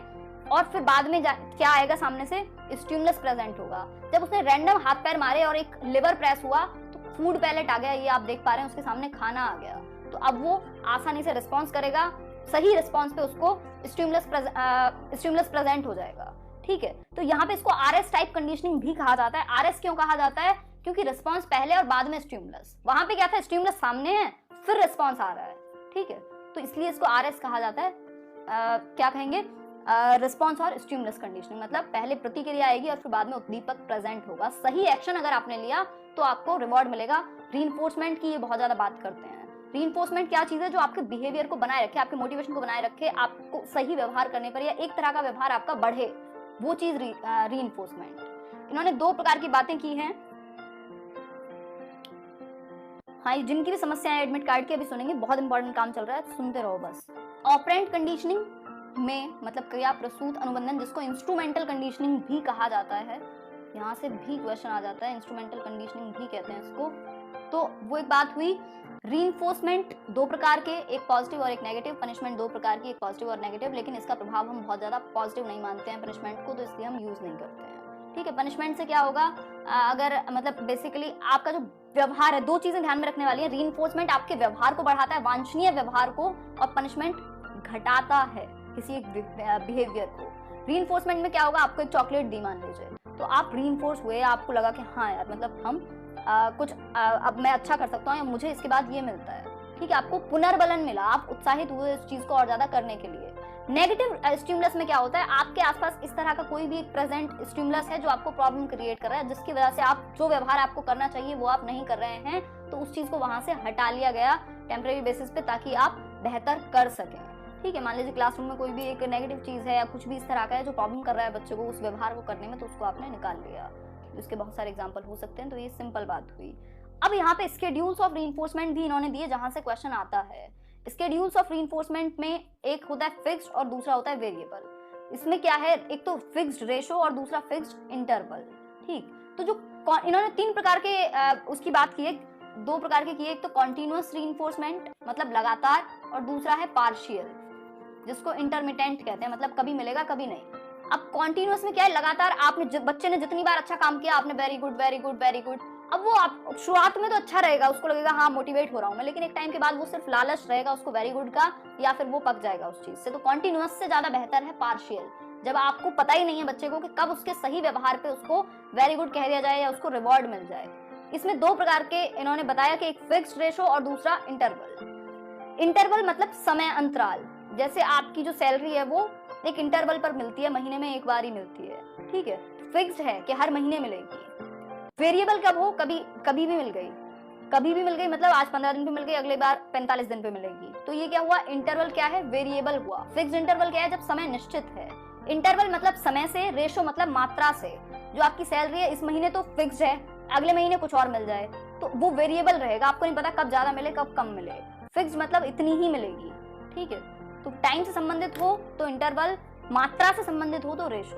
और फिर बाद में क्या आएगा, सामने से स्टिमुलस प्रेजेंट होगा। जब उसने रैंडम हाथ पैर मारे और एक लिवर प्रेस हुआ तो फूड पैलेट आ गया, ये आप देख पा रहे हैं, उसके सामने खाना आ गया। तो अब वो आसानी से रिस्पॉन्स करेगा, सही रिस्पॉन्स पे उसको स्टिमुलस प्रेजेंट हो जाएगा। ठीक है, तो यहाँ पे इसको आरएस टाइप कंडीशनिंग भी कहा जाता है। आरएस क्यों कहा जाता है, क्योंकि रिस्पॉन्स पहले और बाद में स्टिमुलस। वहां पे क्या था, स्टिमुलस सामने है फिर रिस्पॉन्स आ रहा है। ठीक है, तो इसलिए इसको आरएस कहा जाता है। क्या कहेंगे, रिस्पॉन्स और स्टिमुलस कंडीशनिंग, मतलब पहले प्रतिक्रिया आएगी और फिर बाद में उद्दीपक प्रेजेंट होगा। सही एक्शन अगर आपने लिया तो आपको रिवॉर्ड मिलेगा। रीइंफोर्समेंट की ये बहुत ज्यादा बात करते हैं। रीइंफोर्समेंट क्या चीज है, जो आपके बिहेवियर को बनाए रखे, आपके मोटिवेशन को बनाए रखे, आपको सही व्यवहार करने पर या एक तरह का व्यवहार आपका बढ़े, वो चीज रीइंफोर्समेंट। इन्होंने 2 प्रकार की बातें की हैं। हाँ, जिनकी भी समस्याएं एडमिट कार्ड की अभी सुनेंगे, बहुत इंपॉर्टेंट काम चल रहा है, सुनते रहो बस। ऑपरेंट कंडीशनिंग में मतलब क्रिया प्रसूत अनुबंधन, जिसको इंस्ट्रूमेंटल कंडीशनिंग भी कहा जाता है, यहाँ से भी क्वेश्चन आ जाता है, इंस्ट्रूमेंटल कंडीशनिंग भी कहते हैं इसको। तो वो एक बात हुई। रीइंफोर्समेंट 2 प्रकार के, एक पॉजिटिव और एक नेगेटिव। पनिशमेंट 2 प्रकार की, एक पॉजिटिव और नेगेटिव। लेकिन इसका प्रभाव हम बहुत ज्यादा पॉजिटिव नहीं मानते हैं पनिशमेंट को, तो इसलिए हम यूज नहीं करते हैं। ठीक है, पनिशमेंट से क्या होगा, अगर मतलब बेसिकली आपका जो व्यवहार है, 2 चीजें ध्यान में रखने वाली है। रीइंफोर्समेंट आपके व्यवहार को बढ़ाता है, वांछनीय व्यवहार को, और पनिशमेंट घटाता है किसी एक बिहेवियर को। रीइंफोर्समेंट में क्या होगा, आपको एक चॉकलेट दी मान लीजिए, तो आप रीइंफोर्स हुए, आपको लगा कि हाँ यार, मतलब हम अब मैं अच्छा कर सकता हूँ या मुझे इसके बाद ये मिलता है। ठीक है, आपको पुनर्बलन मिला, आप उत्साहित हुए इस चीज को और ज्यादा करने के लिए। नेगेटिव स्टिमुलस में क्या होता है, आपके आसपास इस तरह का कोई भी प्रेजेंट स्टिमुलस है जो आपको प्रॉब्लम क्रिएट कर रहा है, जिसकी वजह से आप जो व्यवहार आपको करना चाहिए वो आप नहीं कर रहे हैं, तो उस चीज को वहां से हटा लिया गया टेम्परेरी बेसिस पे, ताकि आप बेहतर कर सकें। ठीक है, मान लीजिए क्लासरूम में कोई भी एक नेगेटिव चीज है या कुछ भी इस तरह का है जो प्रॉब्लम कर रहा है बच्चे को उस व्यवहार को करने में, तो उसको आपने निकाल लिया। इसके बहुत सारे एग्जांपल हो सकते हैं, तो ये सिंपल बात हुई। अब यहाँ पे स्केड्यूल्स ऑफ रीइंफोर्समेंट भी इन्होंने दिए, जहां से क्वेश्चन आता है। स्केड्यूल्स ऑफ रीइंफोर्समेंट में एक होता है फिक्स्ड और दूसरा होता है वेरिएबल। इसमें क्या है, एक तो फिक्स्ड रेशो और दूसरा फिक्स्ड इंटरवल। ठीक, तो जो इन्होंने 3 प्रकार के उसकी बात की है, 2 प्रकार के किए। एक तो कॉन्टिन्यूअस रीइंफोर्समेंट मतलब लगातार, और दूसरा है पार्शियल, जिसको इंटरमिटेंट कहते हैं, मतलब कभी मिलेगा कभी नहीं। अब कॉन्टिन्यूअस में क्या है, लगातार आपने बच्चे ने जितनी बार अच्छा काम किया आपने very good very good very good, अब वो आप शुरुआत में तो अच्छा रहेगा, उसको लगेगा हाँ मोटिवेट हो रहा हूं मैं, लेकिन एक टाइम के बाद वो सिर्फ लालच रहेगा उसको वेरी गुड का, या फिर वो पक जाएगा उस चीज से। तो कॉन्टिन्यूअस से ज्यादा बेहतर है पार्शियल, जब आपको पता ही नहीं है बच्चे को कि कब उसके सही व्यवहार पे उसको वेरी गुड कह दिया जाए या उसको रिवॉर्ड मिल जाए। इसमें 2 प्रकार के इन्होंने बताया कि एक फिक्स्ड रेशो और दूसरा इंटरवल। इंटरवल मतलब समय अंतराल, जैसे आपकी जो सैलरी है वो एक इंटरवल पर मिलती है, महीने में एक बार ही मिलती है। ठीक है, फिक्स्ड है कि हर महीने मिलेगी। वेरिएबल कब हो, कभी भी मिल गई, कभी भी मिल गई, मतलब आज 15 दिन पे मिल गई, अगले बार 45 दिन पे मिलेगी। तो ये क्या हुआ, इंटरवल क्या है, वेरिएबल हुआ। फिक्स्ड इंटरवल क्या है, जब समय निश्चित है। इंटरवल मतलब समय से, रेशो मतलब मात्रा से। जो आपकी सैलरी है इस महीने तो फिक्स्ड है, अगले महीने कुछ और मिल जाए तो वो वेरिएबल रहेगा, आपको नहीं पता कब ज्यादा मिले कब कम मिले। फिक्स्ड मतलब इतनी ही मिलेगी। ठीक है, तो टाइम से संबंधित हो तो इंटरवल, मात्रा से संबंधित हो तो रेशो।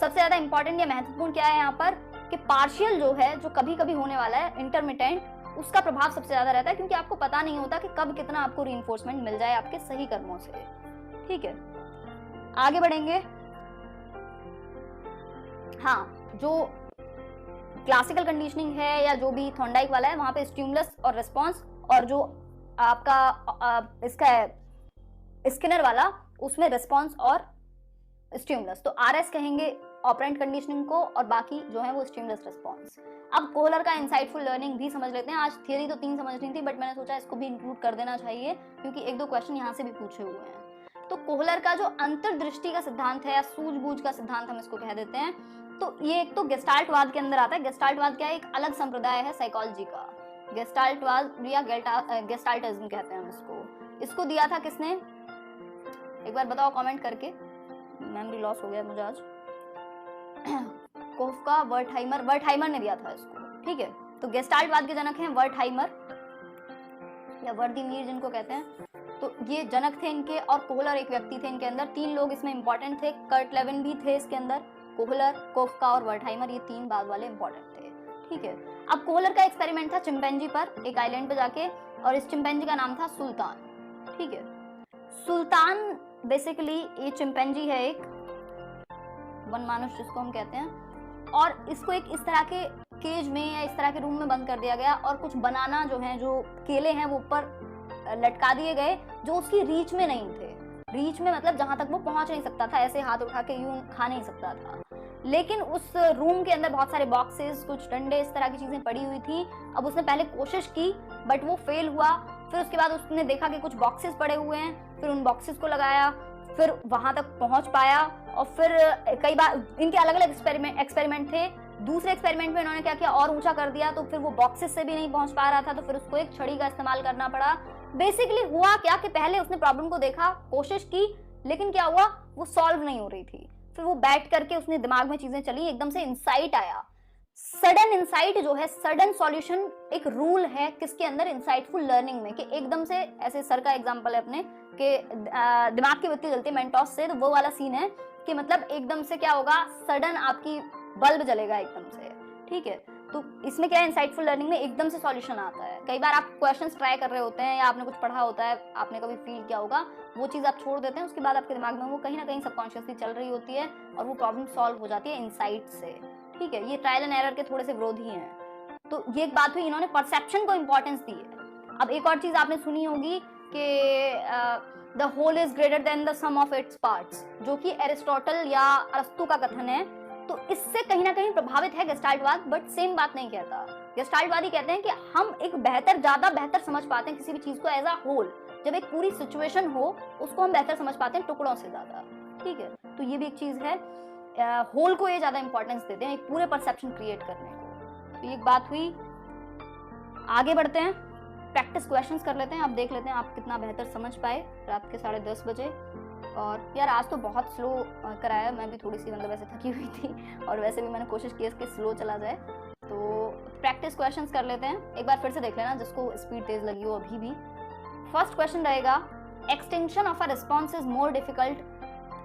सबसे ज्यादा इंपॉर्टेंट या महत्वपूर्ण क्या है यहाँ पर कि पार्शियल जो है, जो कभी कभी होने वाला है, इंटरमिटेंट, उसका प्रभाव सबसे ज्यादा रहता है, क्योंकि आपको पता नहीं होता कि कब कितना आपको रीइंफोर्समेंट मिल जाए आपके सही कर्मों से। ठीक है, आगे बढ़ेंगे। हाँ, जो क्लासिकल कंडीशनिंग है या जो भी थॉर्नडाइक वाला है, वहां पे स्टिमुलस और रिस्पॉन्स, और जो आपका इसका है स्किनर वाला, उसमें रिस्पॉन्स और स्टिमुलस। तो आरएस कहेंगे ऑपरेंट कंडीशनिंग को, और बाकी जो है वो स्टिमुलस रिस्पॉन्स। अब कोहलर का इंसाइटफुल लर्निंग भी समझ लेते हैं। आज थियरी तो 3 समझनी थी, बट मैंने सोचा इसको भी इंक्लूड कर देना चाहिए, क्योंकि 1-2 क्वेश्चन यहाँ से भी पूछे हुए हैं। तो कोहलर का जो अंतर्दृष्टि का सिद्धांत है या सूझबूझ का सिद्धांत हम इसको कह देते हैं, तो ये एक तो गेस्टाल्टवाद के अंदर आता है। गेस्टाल्टवाद क्या है? एक अलग संप्रदाय है साइकोलॉजी का, गेस्टाल्टवाद या गेस्टाल्टिज्म कहते हैं हम इसको। इसको दिया था किसने? एक बार बताओ कमेंट करके, मेमोरी लॉस हो गया मुझे आज। कोफका, वर्टहाइमर ने दिया था इसको। ठीक है, तो गेस्टाल्टवाद के जनक हैं वर्टहाइमर या वर्दीमीर जिनको कहते हैं। तो ये जनक थे इनके, और कोहलर एक व्यक्ति थे इनके अंदर। 3 लोग इसमें इंपॉर्टेंट थे, कर्ट लेविन भी थे इसके अंदर, कोहलर, कोफका और वर्टहाइमर, ये 3 बाद वाले इंपॉर्टेंट थे। ठीक है, अब कोहलर का एक्सपेरिमेंट था चिंपैंजी पर, एक आइलैंड पे जाके, और इस चिंपैंजी का नाम था सुल्तान। ठीक है, सुल्तान बेसिकली ये चिंपैंजी है, एक वनमानुष जिसको हम कहते हैं, और इसको एक इस तरह के केज में या इस तरह के रूम में बंद कर दिया गया, और कुछ बनाना जो है, जो केले हैं वो ऊपर लटका दिए गए, जो उसकी रीच में नहीं थे। रीच में मतलब जहां तक वो पहुंच नहीं सकता था, ऐसे हाथ उठा के यूं खा नहीं सकता था। लेकिन उस रूम के अंदर बहुत सारे बॉक्सेस, कुछ डंडे, इस तरह की चीजें पड़ी हुई थी। अब उसने पहले कोशिश की, बट वो फेल हुआ। फिर उसके बाद उसने देखा कि कुछ बॉक्सेस पड़े हुए हैं, फिर उन बॉक्सेस को लगाया, फिर वहां तक पहुंच पाया। और फिर कई बार इनके अलग अलग एक्सपेरिमेंट थे। दूसरे एक्सपेरिमेंट में इन्होंने क्या किया, और ऊंचा कर दिया, तो फिर वो बॉक्सेस से भी नहीं पहुंच पा रहा था, तो फिर उसको एक छड़ी का इस्तेमाल करना पड़ा। बेसिकली हुआ क्या कि पहले उसने प्रॉब्लम को देखा, कोशिश की, लेकिन क्या हुआ, वो सॉल्व नहीं हो रही थी। फिर वो बैठ करके उसने दिमाग में चीजें चली, एकदम से इंसाइट आया। सडन इंसाइट जो है, सडन सॉल्यूशन, एक रूल है किसके अंदर, इंसाइटफुल लर्निंग में, कि एकदम से, ऐसे सर का एग्जांपल है अपने कि दिमाग की बत्ती जलती है मेंटोस से, तो वो वाला सीन है कि मतलब एकदम से क्या होगा, सडन आपकी बल्ब जलेगा एकदम से। ठीक है, तो इसमें क्या है, इंसाइटफुल लर्निंग में एकदम से सॉल्यूशन आता है। कई बार आप क्वेश्चंस ट्राई कर रहे होते हैं, या आपने कुछ पढ़ा होता है, आपने कभी फील किया होगा, वो चीज़ आप छोड़ देते हैं, उसके बाद आपके दिमाग में वो कहीं ना कहीं सबकॉन्शियसली चल रही होती है, और वो प्रॉब्लम सॉल्व हो जाती है इंसाइट से। ठीक है, ये ट्रायल एंड एरर के थोड़े से विरोधी हैं। तो ये एक बात हुई, इन्होंने परसेप्शन को इंपॉर्टेंस दी है। अब एक और चीज आपने सुनी होगी कि the whole is greater than the sum of its parts, जो कि एरिस्टोटल या अरस्तु का कथन है। तो इससे कहीं ना कहीं प्रभावित है गेस्टाल्टवाद, बट सेम बात नहीं कहता। गेस्टाल्टवादी कहते हैं कि हम एक ज्यादा बेहतर समझ पाते हैं किसी भी चीज को एज अ होल। जब एक पूरी सिचुएशन हो, उसको हम बेहतर समझ पाते हैं टुकड़ों से ज्यादा। ठीक है, तो ये भी एक चीज है, होल को ये ज्यादा इंपॉर्टेंस देते हैं, एक पूरे परसेप्शन क्रिएट करने को। तो ये बात हुई। आगे बढ़ते हैं, प्रैक्टिस क्वेश्चंस कर लेते हैं। आप देख लेते हैं आप कितना बेहतर समझ पाए रात के 10:30 बजे। और यार आज तो बहुत स्लो कराया, मैं भी थोड़ी सी मतलब ऐसे थकी हुई थी, और वैसे भी मैंने कोशिश की कि स्लो चला जाए। तो प्रैक्टिस क्वेश्चंस कर लेते हैं, एक बार फिर से देख लेना जिसको स्पीड तेज लगी हो अभी भी। फर्स्ट क्वेश्चन रहेगा, extension of a response is more difficult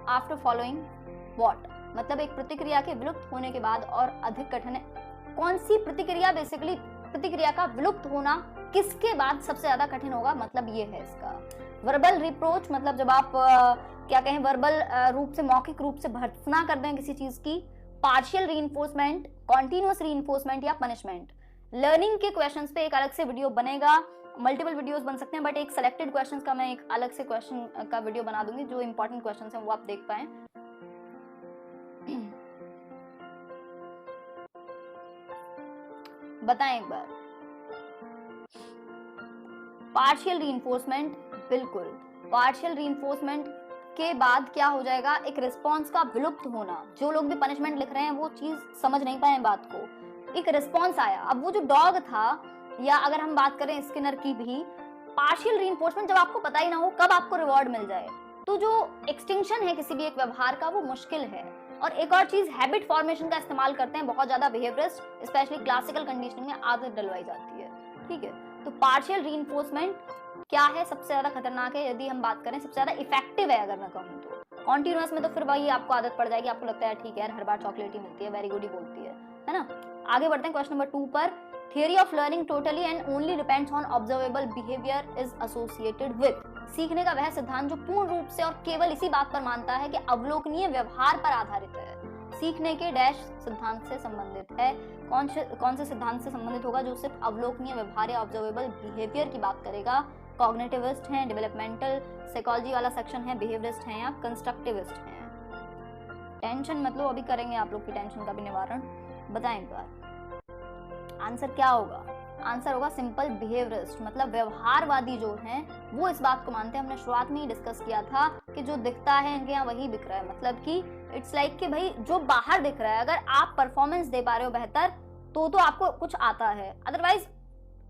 after following what. मतलब एक प्रतिक्रिया के विलुप्त होने के बाद और अधिक कठिन है। कौन सी प्रतिक्रिया, बेसिकली प्रतिक्रिया का विलुप्त होना किसके बाद सबसे ज्यादा कठिन होगा, मतलब ये है इसका। वर्बल रिप्रोच, मतलब जब आप क्या कहें, वर्बल रूप से, मौखिक रूप से भर्त्सना कर दें किसी चीज की। पार्शियल रीइंफोर्समेंट, कॉन्टिन्यूअस रीइंफोर्समेंट या पनिशमेंट। लर्निंग के क्वेश्चंस पे एक अलग से वीडियो बनेगा, मल्टीपल वीडियोस बन सकते हैं, बट एक सिलेक्टेड क्वेश्चंस का मैं एक अलग से क्वेश्चन का वीडियो बना दूंगी, जो इंपॉर्टेंट क्वेश्चंस हैं वो आप देख पाएं। बताएं एक बार। पार्शियल रीइंफोर्समेंट, बिल्कुल पार्शियल रीइंफोर्समेंट के बाद क्या हो जाएगा, एक रिस्पॉन्स का विलुप्त होना। जो लोग भी पनिशमेंट लिख रहे हैं वो चीज समझ नहीं पाए बात को। एक रिस्पॉन्स आया, अब वो जो डॉग था, या अगर हम बात करें स्किनर की भी, पार्शियल रीइंफोर्समेंट जब आपको पता ही ना हो कब आपको रिवॉर्ड मिल जाए, तो जो एक्सटिंक्शन है किसी भी एक व्यवहार का वो मुश्किल है। और एक और चीज, हैबिट फॉर्मेशन का इस्तेमाल करते हैं बहुत ज्यादा बिहेवियरिस्ट, स्पेशली क्लासिकल कंडीशनिंग में आदत डलवाई जाती है। ठीक है, तो पार्शियल रीइंफोर्समेंट क्या है, सबसे ज्यादा खतरनाक है। यदि हम बात करें सबसे ज्यादा इफेक्टिव है अगर मैं कहूँ कॉन्टिन्यूअस में तो फिर वही आपको आदत पड़ जाएगी, आपको लगता है ठीक है यार हर बार चॉकलेट ही मिलती है, वेरी गुड ही बोलती है ना। आगे बढ़ते हैं क्वेश्चन नंबर 2 पर। Theory of learning totally and only depends on observable behaviour is associated with. सीखने का वह सिद्धांत जो पूर्ण रूप से और केवल इसी बात पर मानता है कि अवलोकनीय व्यवहार पर आधारित है, सीखने के डैश सिद्धांत से संबंधित है। कौन से सिद्धांत से संबंधित होगा? जो सिर्फ अवलोकनीय व्यवहार या ऑब्जर्वेबल बिहेवियर की बात करेगा। कॉग्निटिविस्ट हैं, डेवलपमेंटल साइकोलॉजी वाला सेक्शन है, बिहेवियरिस्ट हैं या कंस्ट्रक्टिविस्ट हैं। टेंशन मतलब अभी करेंगे आप लोग की टेंशन का भी निवारण। बताएं एक बार आंसर क्या होगा? आंसर होगा सिंपल बिहेवियरिस्ट, मतलब व्यवहारवादी जो हैं वो इस बात को मानते हैं, हमने शुरुआत में ही डिस्कस किया था कि जो दिखता है इनके यहाँ वही बिक रहा है। मतलब कि इट्स लाइक कि भाई जो बाहर दिख रहा है, अगर आप परफॉर्मेंस दे पा रहे हो बेहतर तो आपको कुछ आता है, अदरवाइज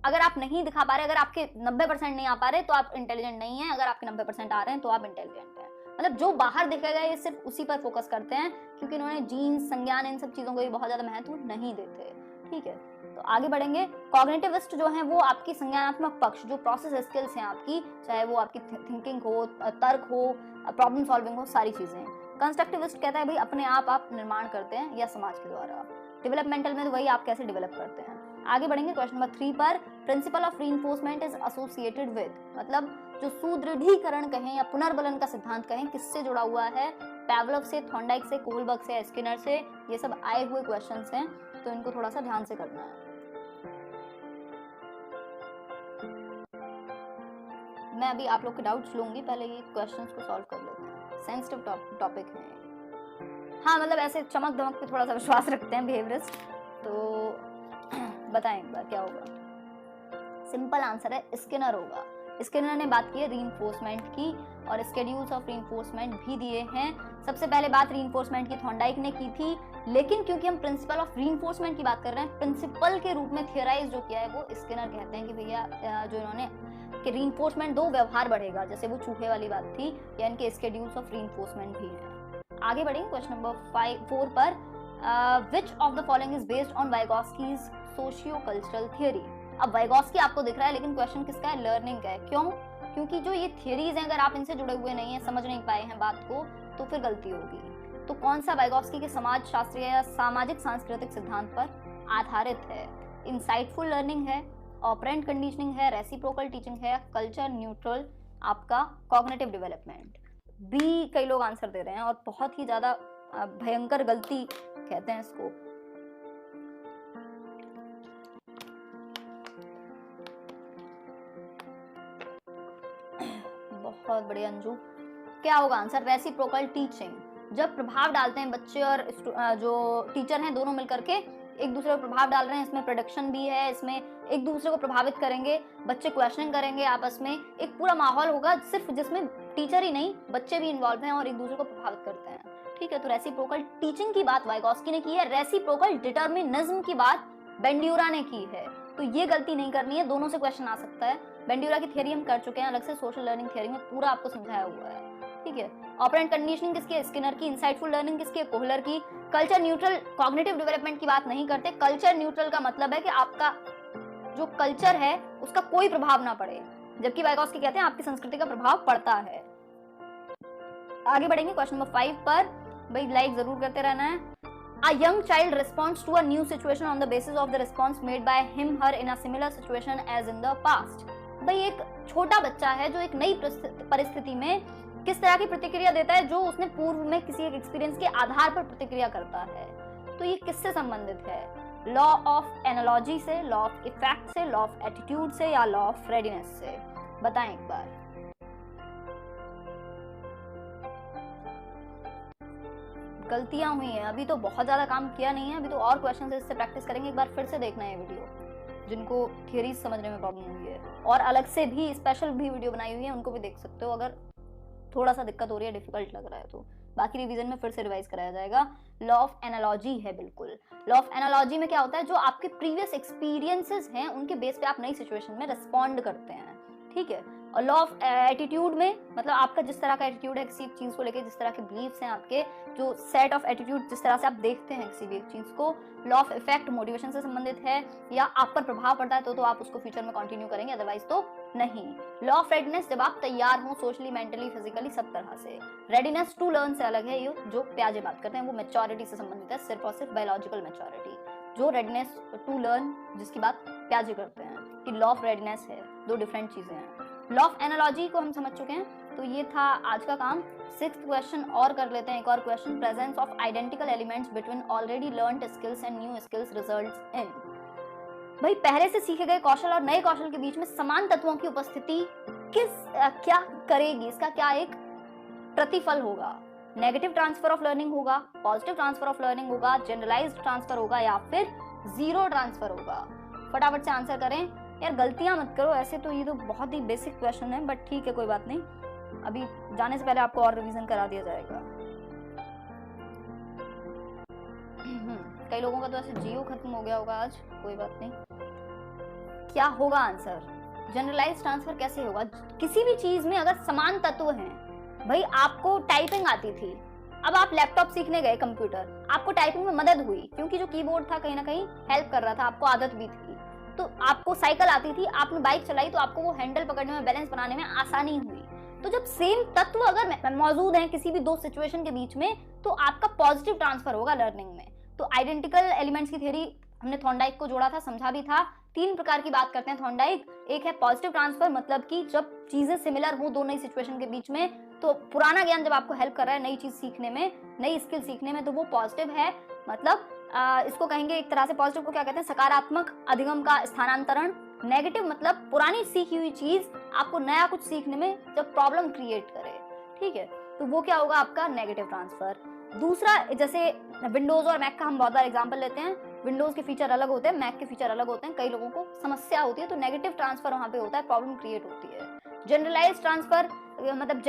अगर आप नहीं दिखा पा रहे, अगर आपके 90% नहीं आ पा रहे तो आप इंटेलिजेंट नहीं है, अगर आपके 90% आ रहे हैं तो आप इंटेलिजेंट हैं। मतलब जो बाहर दिखेगा ये सिर्फ उसी पर फोकस करते हैं, क्योंकि इन्होंने जीन्स, संज्ञान, इन सब चीजों को भी बहुत ज्यादा महत्व नहीं देते। ठीक है, तो आगे बढ़ेंगे। कॉग्निटिविस्ट जो हैं वो आपकी संज्ञानात्मक पक्ष, जो प्रोसेस स्किल्स हैं आपकी, चाहे वो आपकी थिंकिंग हो, तर्क हो, प्रॉब्लम सॉल्विंग हो, सारी चीजें। कंस्ट्रक्टिविस्ट कहता है भाई अपने आप निर्माण करते हैं या समाज के द्वारा। डेवलपमेंटल में तो वही आप कैसे डेवलप करते हैं। आगे बढ़ेंगे क्वेश्चन नंबर 3 पर। Principle of reinforcement is associated with, मतलब जो सुदृढ़ीकरण कहें या पुनर्बलन का सिद्धांत कहें, किससे जुड़ा हुआ है? पैवलोव से, थॉर्नडाइक से, कोहलबर्ग से, स्किनर से। ये सब आए हुए क्वेश्चंस हैं तो इनको थोड़ा सा ध्यान से करना है। मैं अभी आप लोग के डाउट्स लूंगी, पहले ये क्वेश्चंस को सॉल्व कर लेते हैं, सेंसिटिव टॉपिक है। हाँ मतलब ऐसे चमक दमक पे थोड़ा सा विश्वास रखते हैं बिहेवियरिस्ट। तो बताएं एक बार क्या होगा? सिंपल आंसर है स्किनर होगा। स्किनर ने बात की है रीइंफोर्समेंट की और स्केड्यूल्स ऑफ रीइंफोर्समेंट भी दिए हैं। सबसे पहले बात रीइंफोर्समेंट की थॉर्नडाइक ने की थी, लेकिन क्योंकि हम प्रिंसिपल ऑफ रीइंफोर्समेंट की बात कर रहे हैं, प्रिंसिपल के रूप में थियराइज जो किया है वो स्किनर कहते हैं कि भैया जो इन्होंने कि रीइंफोर्समेंट दो व्यवहार बढ़ेगा, जैसे वो चूहे वाली बात थी, या इनके स्केड्यूल्स ऑफ रीइंफोर्समेंट भी है। आगे बढ़ेंगे क्वेश्चन नंबर 4 पर। Which of the following is based on Vygotsky's socio cultural theory. अब वाइगॉस्की आपको दिख रहा है, लेकिन क्वेश्चन किसका है? लर्निंग का है। क्यों? क्योंकि जो ये थियरीज हैं, अगर आप इनसे जुड़े हुए नहीं हैं, समझ नहीं पाए हैं बात को, तो फिर गलती होगी। तो कौन सा वाइगॉस्की के समाज शास्त्रीय या सामाजिक सांस्कृतिक सिद्धांत पर आधारित है? इंसाइटफुल लर्निंग है, ऑपरेंट कंडीशनिंग है, रेसिप्रोकल टीचिंग है, कल्चर न्यूट्रल आपका कॉग्निटिव डेवलपमेंट। बी कई लोग आंसर दे रहे हैं और बहुत ही ज्यादा भयंकर गलती कहते हैं इसको। बहुत बढ़िया अंजू। क्या होगा आंसर? Reciprocal teaching. जब प्रभाव डालते हैं बच्चे और जो टीचर हैं दोनों मिलकर के एक दूसरे को प्रभाव डाल रहे हैं, इसमें प्रोडक्शन भी है, इसमें एक दूसरे को प्रभावित करेंगे, बच्चे क्वेश्चनिंग करेंगे आपस में, एक पूरा माहौल होगा सिर्फ जिसमें टीचर ही नहीं बच्चे भी इन्वॉल्व हैं और एक दूसरे को प्रभावित करते हैं। ठीक है, तो रेसिप्रोकल टीचिंग की बात वाइगॉस्की ने की है, रेसिप्रोकल डिटर्मिनिज्म की बात बेंड्यूरा ने की है। तो ये गलती नहीं करनी है, दोनों से क्वेश्चन आ सकता है। बेंड्यूरा की थ्योरी हम कर चुके हैं अलग से, सोशल लर्निंग थ्योरी में पूरा आपको समझाया हुआ है। ठीक है, ऑपरेंट कंडीशनिंग किसकी है? स्किनर की। इंसाइटफुल लर्निंग किसकी है? कोहलर की। कल्चर न्यूट्रल कॉग्निटिव डेवलपमेंट की बात नहीं करते। कल्चर न्यूट्रल का मतलब है कि आपका जो कल्चर है उसका कोई प्रभाव ना पड़े, जबकि वाइगॉस्की कहते हैं आपकी संस्कृति का प्रभाव पड़ता है। आगे बढ़ेंगे क्वेश्चन नंबर 5 पर। भाई लाइक जरूर करते रहना है। A young child responds to a new situation on the basis of the response made by him her in a similar situation as in the past। भाई एक छोटा बच्चा है जो एक नई परिस्थिति में किस तरह की प्रतिक्रिया देता है, जो उसने पूर्व में किसी एक एक्सपीरियंस के आधार पर प्रतिक्रिया करता है। तो ये किससे संबंधित है? लॉ ऑफ एनालॉजी से, लॉ ऑफ इफेक्ट से, लॉ ऑफ एटीट्यूड से या लॉ ऑफ रेडीनेस से? बताएं एक बार। गलतियां हुई हैं, अभी तो बहुत ज्यादा काम किया नहीं है, अभी तो और क्वेश्चन से इससे प्रैक्टिस करेंगे। एक बार फिर से देखना है वीडियो, जिनको थियरीज समझने में प्रॉब्लम हुई है, और अलग से भी स्पेशल भी वीडियो बनाई हुई है, उनको भी देख सकते हो अगर थोड़ा सा दिक्कत हो रही है, डिफिकल्ट लग रहा है तो। बाकी रिवीजन में फिर से रिवाइज कराया जाएगा। लॉ ऑफ एनालॉजी है बिल्कुल। लॉ ऑफ एनालॉजी में क्या होता है? जो आपके प्रीवियस एक्सपीरियंसेस हैं उनके बेस पे आप नई सिचुएशन में रिस्पॉन्ड करते हैं। ठीक है, और लॉ ऑफ एटीट्यूड में मतलब आपका जिस तरह का एटीट्यूड है किसी चीज़ को लेके, जिस तरह के बिलीव्स हैं आपके, जो सेट ऑफ एटीट्यूड जिस तरह से आप देखते हैं किसी भी एक चीज़ को। लॉ ऑफ इफेक्ट मोटिवेशन से संबंधित है, या आप पर प्रभाव पड़ता है तो आप उसको फ्यूचर में कंटिन्यू करेंगे, अदरवाइज तो नहीं। लॉ ऑफ रेडीनेस, जब आप तैयार हो सोशली, मेंटली, फिजिकली, सब तरह से। रेडीनेस टू लर्न से अलग है, ये जो प्याजे बात करते हैं वो मैच्योरिटी से संबंधित है, सिर्फ और सिर्फ बायोलॉजिकल मैच्योरिटी। जो रेडीनेस टू लर्न जिसकी बात प्याजे करते हैं कि लॉ ऑफ रेडीनेस है, दो डिफरेंट चीजें हैं। लॉ ऑफ एनालॉजी को हम समझ चुके हैं, तो ये था आज का काम। 6th क्वेश्चन और कर लेते हैं, एक और question. Presence of identical elements between already learned skills and new skills results in. भाई पहले से सीखे गए कौशल और नए कौशल के बीच में समान तत्वों की उपस्थिति क्या करेगी, इसका क्या एक प्रतिफल होगा। नेगेटिव ट्रांसफर ऑफ लर्निंग होगा, पॉजिटिव ट्रांसफर ऑफ लर्निंग होगा, जनरलाइज्ड ट्रांसफर होगा, या फिर जीरो ट्रांसफर होगा। फटाफट से आंसर करें यार, गलतियां मत करो। ऐसे तो ये तो बहुत ही बेसिक क्वेश्चन है, बट ठीक है कोई बात नहीं, अभी जाने से पहले आपको और रिवीजन करा दिया जाएगा। कई लोगों का तो ऐसे जियो खत्म हो गया होगा आज, कोई बात नहीं। क्या होगा आंसर? जनरलाइज ट्रांसफर कैसे होगा? किसी भी चीज में अगर समान तत्व हैं, भाई आपको टाइपिंग आती थी, अब आप लैपटॉप सीखने गए, कंप्यूटर, आपको टाइपिंग में मदद हुई क्योंकि जो कीबोर्ड था कहीं ना कहीं हेल्प कर रहा था, आपको आदत भी थी। तो आपको साइकिल आती थी, आपने बाइक चलाई तो आपको वो हैंडल पकड़ने में, बैलेंस बनाने में आसानी हुई। तो जब सेम तत्व अगर मौजूद हैं किसी भी दो सिचुएशन के बीच में, तो आपका पॉजिटिव ट्रांसफर होगा लर्निंग में। तो आइडेंटिकल एलिमेंट्स की थ्योरी हमने थॉर्नडाइक को जोड़ा था, समझा भी था। 3 प्रकार की बात करते हैं थॉर्नडाइक। एक है पॉजिटिव ट्रांसफर, मतलब कि जब चीजें सिमिलर हो दो नई सिचुएशन के बीच में, तो पुराना ज्ञान जब आपको हेल्प कर रहा है नई चीज सीखने में, नई स्किल सीखने में, तो वो पॉजिटिव है। मतलब इसको कहेंगे एक तरह से, पॉजिटिव को क्या कहते हैं, सकारात्मक अधिगम का स्थानांतरण। नेगेटिव मतलब पुरानी सीखी हुई चीज आपको नया कुछ सीखने में जब प्रॉब्लम क्रिएट करे, ठीक है, तो वो क्या होगा आपका नेगेटिव ट्रांसफर। दूसरा, जैसे विंडोज और मैक का हम बहुत बार एग्जांपल लेते हैं, विंडोज के फीचर अलग होते हैं, मैक के फीचर अलग होते हैं, कई लोगों को समस्या होती है तो नेगेटिव ट्रांसफर वहां पे होता है, प्रॉब्लम क्रिएट होती है। जनरलाइज ट्रांसफर मतलब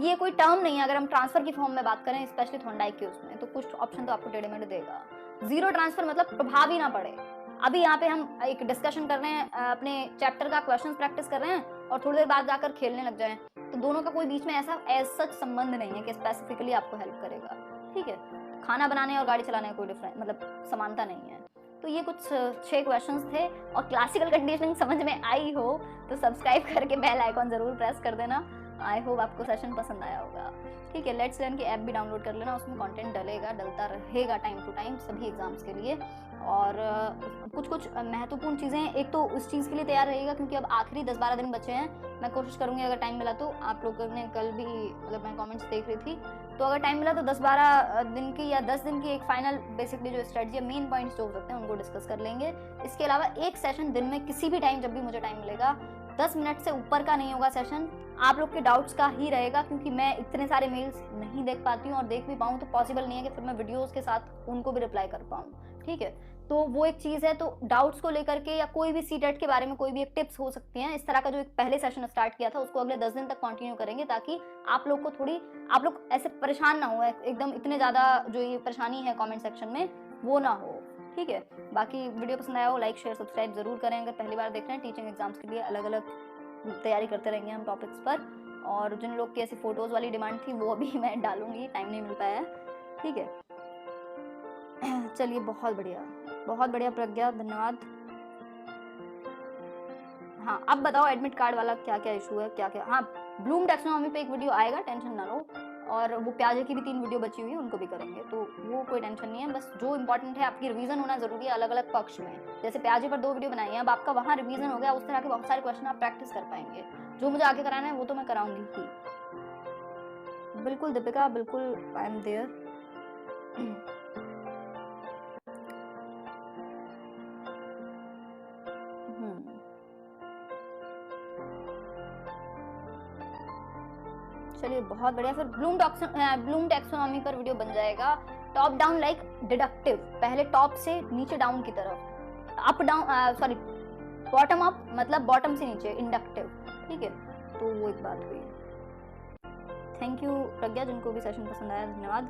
ये कोई टर्म नहीं है, अगर हम ट्रांसफर की फॉर्म में बात करें, स्पेशली थॉर्नडाइक के उसमें, तो कुछ ऑप्शन तो आपको टेढ़े मेढ़े देगा। जीरो ट्रांसफर मतलब प्रभाव ही ना पड़े। अभी यहाँ पे हम एक डिस्कशन कर रहे हैं, अपने चैप्टर का क्वेश्चन प्रैक्टिस कर रहे हैं, और थोड़ी देर बाद जाकर खेलने लग जाएं, तो दोनों का कोई बीच में ऐसा एज सच संबंध नहीं है कि स्पेसिफिकली आपको हेल्प करेगा, ठीक है। खाना बनाने और गाड़ी चलाने का कोई डिफरेंस मतलब समानता नहीं है। तो ये कुछ 6 क्वेश्चंस थे, और क्लासिकल कंडीशनिंग समझ में आई हो तो सब्सक्राइब करके बेल आइकॉन जरूर प्रेस कर देना। आई होप आपको सेशन पसंद आया होगा, ठीक है। लेट्स लर्न की ऐप भी डाउनलोड कर लेना, उसमें कंटेंट डलता रहेगा टाइम टू टाइम सभी एग्जाम्स के लिए। और कुछ महत्वपूर्ण चीज़ें, एक तो उस चीज़ के लिए तैयार रहिएगा क्योंकि अब आखिरी 10-12 दिन बचे हैं। मैं कोशिश करूँगी अगर टाइम मिला तो, आप लोगों ने कल भी मतलब मैं कमेंट्स देख रही थी, तो अगर टाइम मिला तो 10-12 दिन की या 10 दिन की एक फाइनल बेसिकली जो स्ट्रेटजी है, मेन पॉइंट्स जो हो सकते हैं उनको डिस्कस कर लेंगे। इसके अलावा एक सेशन दिन में किसी भी टाइम जब भी मुझे टाइम मिलेगा, 10 मिनट से ऊपर का नहीं होगा सेशन, आप लोग के डाउट्स का ही रहेगा, क्योंकि मैं इतने सारे मेल्स नहीं देख पाती हूँ, और देख भी पाऊँ तो पॉसिबल नहीं है कि फिर मैं वीडियोस के साथ उनको भी रिप्लाई कर पाऊँ, ठीक है। तो वो एक चीज़ है, तो डाउट्स को लेकर के या कोई भी सीटेट के बारे में कोई भी एक टिप्स हो सकती हैं, इस तरह का जो एक पहले सेशन स्टार्ट किया था उसको अगले 10 दिन तक कंटिन्यू करेंगे, ताकि आप लोग को थोड़ी, आप लोग ऐसे परेशान ना हो एकदम, इतने ज़्यादा जो ये परेशानी है कमेंट सेक्शन में वो ना हो, ठीक है। बाकी वीडियो पसंद आया हो लाइक शेयर सब्सक्राइब जरूर करें। अगर पहली बार देख रहे हैं, टीचिंग एग्जाम्स के लिए अलग अलग तैयारी करते रहेंगे हम टॉपिक्स पर, और जिन लोग की ऐसी फोटोज़ वाली डिमांड थी वो अभी मैं डालूंगी, टाइम नहीं मिल पाया है, ठीक है। चलिए बहुत बढ़िया प्रज्ञा, धन्यवाद। हाँ अब बताओ एडमिट कार्ड वाला क्या क्या इशू है, क्या क्या। हाँ ब्लूम टैक्सोनॉमी पे एक वीडियो आएगा, टेंशन ना लो, और वो प्याजे की भी 3 वीडियो बची हुई है उनको भी करेंगे, तो वो कोई टेंशन नहीं है। बस जो इंपॉर्टेंट है आपकी रिवीजन होना जरूरी है अलग अलग पक्ष में। जैसे प्याजे पर 2 वीडियो बनाई है, अब आपका वहाँ रिवीजन हो गया, उस तरह के बहुत सारे क्वेश्चन आप प्रैक्टिस कर पाएंगे। जो मुझे आगे कराना है वो तो मैं कराऊंगी ही। बिल्कुल दीपिका, बिल्कुल आई एम देयर। चलिए बहुत बढ़िया। फिर ब्लूम टैक्सोनॉमी पर वीडियो बन जाएगा। टॉप डाउन लाइक डिडक्टिव, पहले टॉप से नीचे डाउन की तरफ, up down sorry bottom up मतलब बॉटम से नीचे, इंडक्टिव, ठीक है। तो वो एक बात हुई। थैंक यू प्रज्ञा, जिनको भी सेशन पसंद आया धन्यवाद।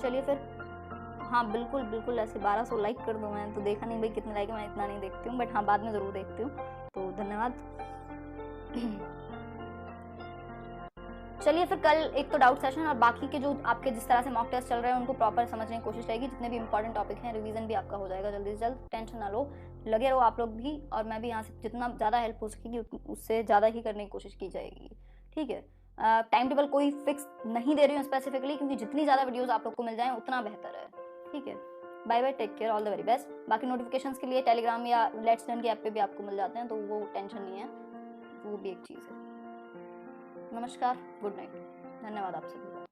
चलिए फिर, हाँ बिल्कुल ऐसे 1200 लाइक कर दो। मैं तो देखा नहीं भाई कितने लाइक, मैं इतना नहीं देखती हूँ, बट हाँ बाद में ज़रूर देखती हूँ, तो धन्यवाद। चलिए फिर कल एक तो डाउट सेशन और बाकी के जो आपके जिस तरह से मॉक टेस्ट चल रहे हैं उनको प्रॉपर समझने की कोशिश रहेगी। जितने भी इंपॉर्टेंट टॉपिक हैं रिवीजन भी आपका हो जाएगा जल्दी से जल्द। टेंशन ना लो, लगे रहो आप लोग भी, और मैं भी यहाँ से जितना ज़्यादा हेल्प हो सकेगी उससे ज़्यादा ही करने की कोशिश की जाएगी। ठीक है, टाइम टेबल कोई फिक्स नहीं दे रही हूँ स्पेसिफिकली, क्योंकि जितनी ज़्यादा वीडियोज़ आप लोग को मिल जाएँ उतना बेहतर है। ठीक है, bye bye, take care, all the very best. बाकी नोटिफिकेशंस के लिए टेलीग्राम या लेट्स लर्न की ऐप पे भी आपको मिल जाते हैं, तो वो टेंशन नहीं है, वो भी एक चीज़ है। नमस्कार, गुड नाइट, धन्यवाद आप सभी का।